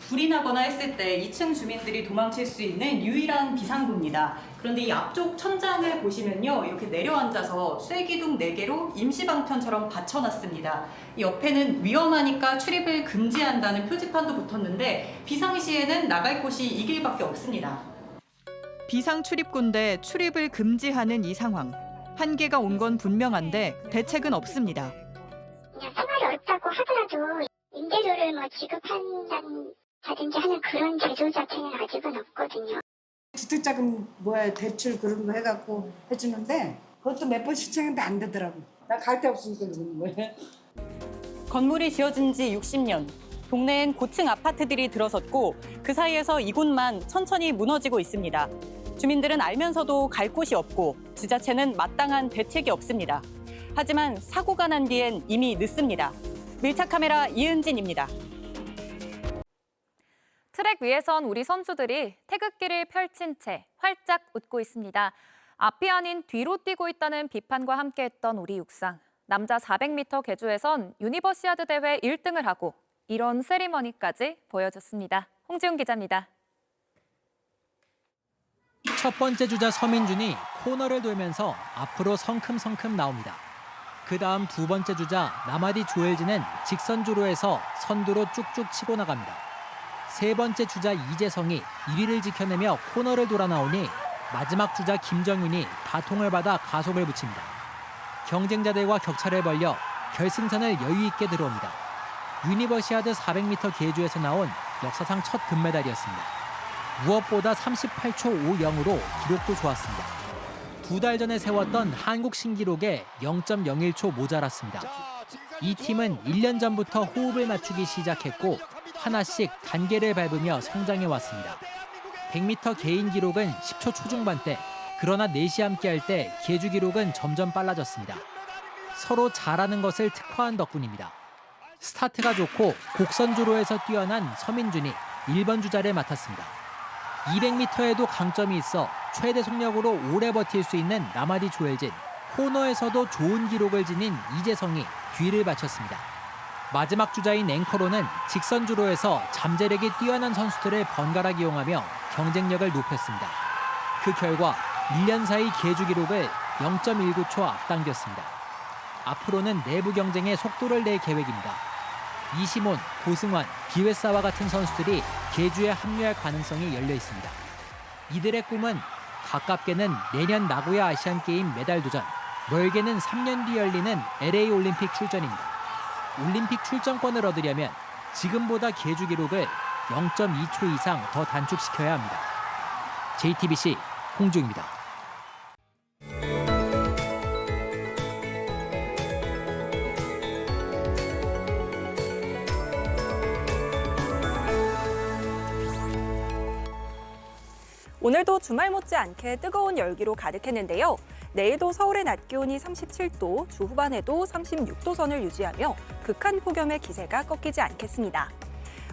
Speaker 1: 불이 나거나 했을 때 2층 주민들이 도망칠 수 있는 유일한 비상구입니다. 그런데 이 앞쪽 천장을 보시면요. 이렇게 내려앉아서 쇠기둥 4개로 임시방편처럼 받쳐놨습니다. 이 옆에는 위험하니까 출입을 금지한다는 표지판도 붙었는데 비상 시에는 나갈 곳이 이 길밖에 없습니다.
Speaker 4: 비상 출입구인데 출입을 금지하는 이 상황. 한계가 온 건 분명한데 대책은 없습니다.
Speaker 24: 생활이 어렵다고 하더라도 임대료를 뭐 지급한다든지 하는 그런 제도 자체는 아직은 없거든요.
Speaker 2: 주택자금 대출 그런 거 해갖고 해주는데 그것도 몇 번 신청했는데 안 되더라고. 나 갈 데 없으니까 그러는 거예요.
Speaker 1: 건물이 지어진 지 60년. 동네엔 고층 아파트들이 들어섰고 그 사이에서 이곳만 천천히 무너지고 있습니다. 주민들은 알면서도 갈 곳이 없고 지자체는 마땅한 대책이 없습니다. 하지만 사고가 난 뒤엔 이미 늦습니다. 밀착카메라 이은진입니다.
Speaker 9: 트랙 위에선 우리 선수들이 태극기를 펼친 채 활짝 웃고 있습니다. 앞이 아닌 뒤로 뛰고 있다는 비판과 함께했던 우리 육상. 남자 400m 계주에선 유니버시아드 대회 1등을 하고 이런 세리머니까지 보여줬습니다. 홍지훈 기자입니다.
Speaker 12: 첫 번째 주자 서민준이 코너를 돌면서 앞으로 성큼성큼 나옵니다. 그 다음 두 번째 주자 나마디 조엘진은 직선주로에서 선두로 쭉쭉 치고 나갑니다. 세 번째 주자 이재성이 1위를 지켜내며 코너를 돌아 나오니 마지막 주자 김정윤이 바통을 받아 가속을 붙입니다. 경쟁자들과 격차를 벌려 결승선을 여유 있게 들어옵니다. 유니버시아드 400m 계주에서 나온 역사상 첫 금메달이었습니다. 무엇보다 38초 50으로 기록도 좋았습니다. 2달 전에 세웠던 한국 신기록에 0.01초 모자랐습니다. 이 팀은 1년 전부터 호흡을 맞추기 시작했고 하나씩 단계를 밟으며 성장해왔습니다. 100m 개인 기록은 10초 초중반대, 그러나 넷이 함께할 때 계주 기록은 점점 빨라졌습니다. 서로 잘하는 것을 특화한 덕분입니다. 스타트가 좋고 곡선주로에서 뛰어난 서민준이 1번 주자를 맡았습니다. 200m에도 강점이 있어 최대 속력으로 오래 버틸 수 있는 나마디 조엘진, 코너에서도 좋은 기록을 지닌 이재성이 뒤를 바쳤습니다. 마지막 주자인 앵커로는 직선주로에서 잠재력이 뛰어난 선수들을 번갈아 기용하며 경쟁력을 높였습니다. 그 결과 1년 사이 계주 기록을 0.19초 앞당겼습니다. 앞으로는 내부 경쟁에 속도를 낼 계획입니다. 이시몬, 고승환, 기회사와 같은 선수들이 계주에 합류할 가능성이 열려 있습니다. 이들의 꿈은 가깝게는 내년 나고야 아시안게임 메달 도전, 멀게는 3년 뒤 열리는 LA 올림픽 출전입니다. 올림픽 출전권을 얻으려면 지금보다 계주 기록을 0.2초 이상 더 단축시켜야 합니다. JTBC 홍중입니다.
Speaker 7: 오늘도 주말 못지않게 뜨거운 열기로 가득했는데요. 내일도 서울의 낮 기온이 37도, 주 후반에도 36도 선을 유지하며 극한 폭염의 기세가 꺾이지 않겠습니다.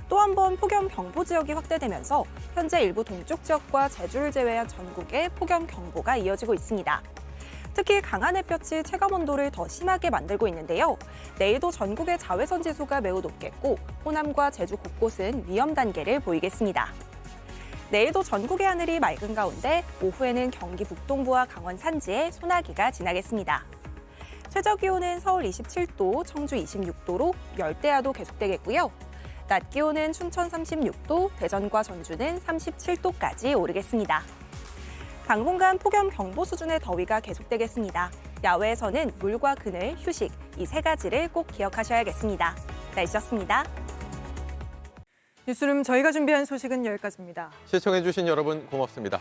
Speaker 7: 또 한 번 폭염 경보 지역이 확대되면서 현재 일부 동쪽 지역과 제주를 제외한 전국에 폭염 경보가 이어지고 있습니다. 특히 강한 햇볕이 체감 온도를 더 심하게 만들고 있는데요. 내일도 전국의 자외선 지수가 매우 높겠고 호남과 제주 곳곳은 위험 단계를 보이겠습니다. 내일도 전국의 하늘이 맑은 가운데 오후에는 경기 북동부와 강원 산지에 소나기가 지나겠습니다. 최저 기온은 서울 27도, 청주 26도로 열대야도 계속되겠고요. 낮 기온은 춘천 36도, 대전과 전주는 37도까지 오르겠습니다. 당분간 폭염 경보 수준의 더위가 계속되겠습니다. 야외에서는 물과 그늘, 휴식, 이 세 가지를 꼭 기억하셔야겠습니다. 날씨였습니다.
Speaker 10: 뉴스룸 저희가 준비한 소식은 여기까지입니다.
Speaker 16: 시청해주신 여러분 고맙습니다.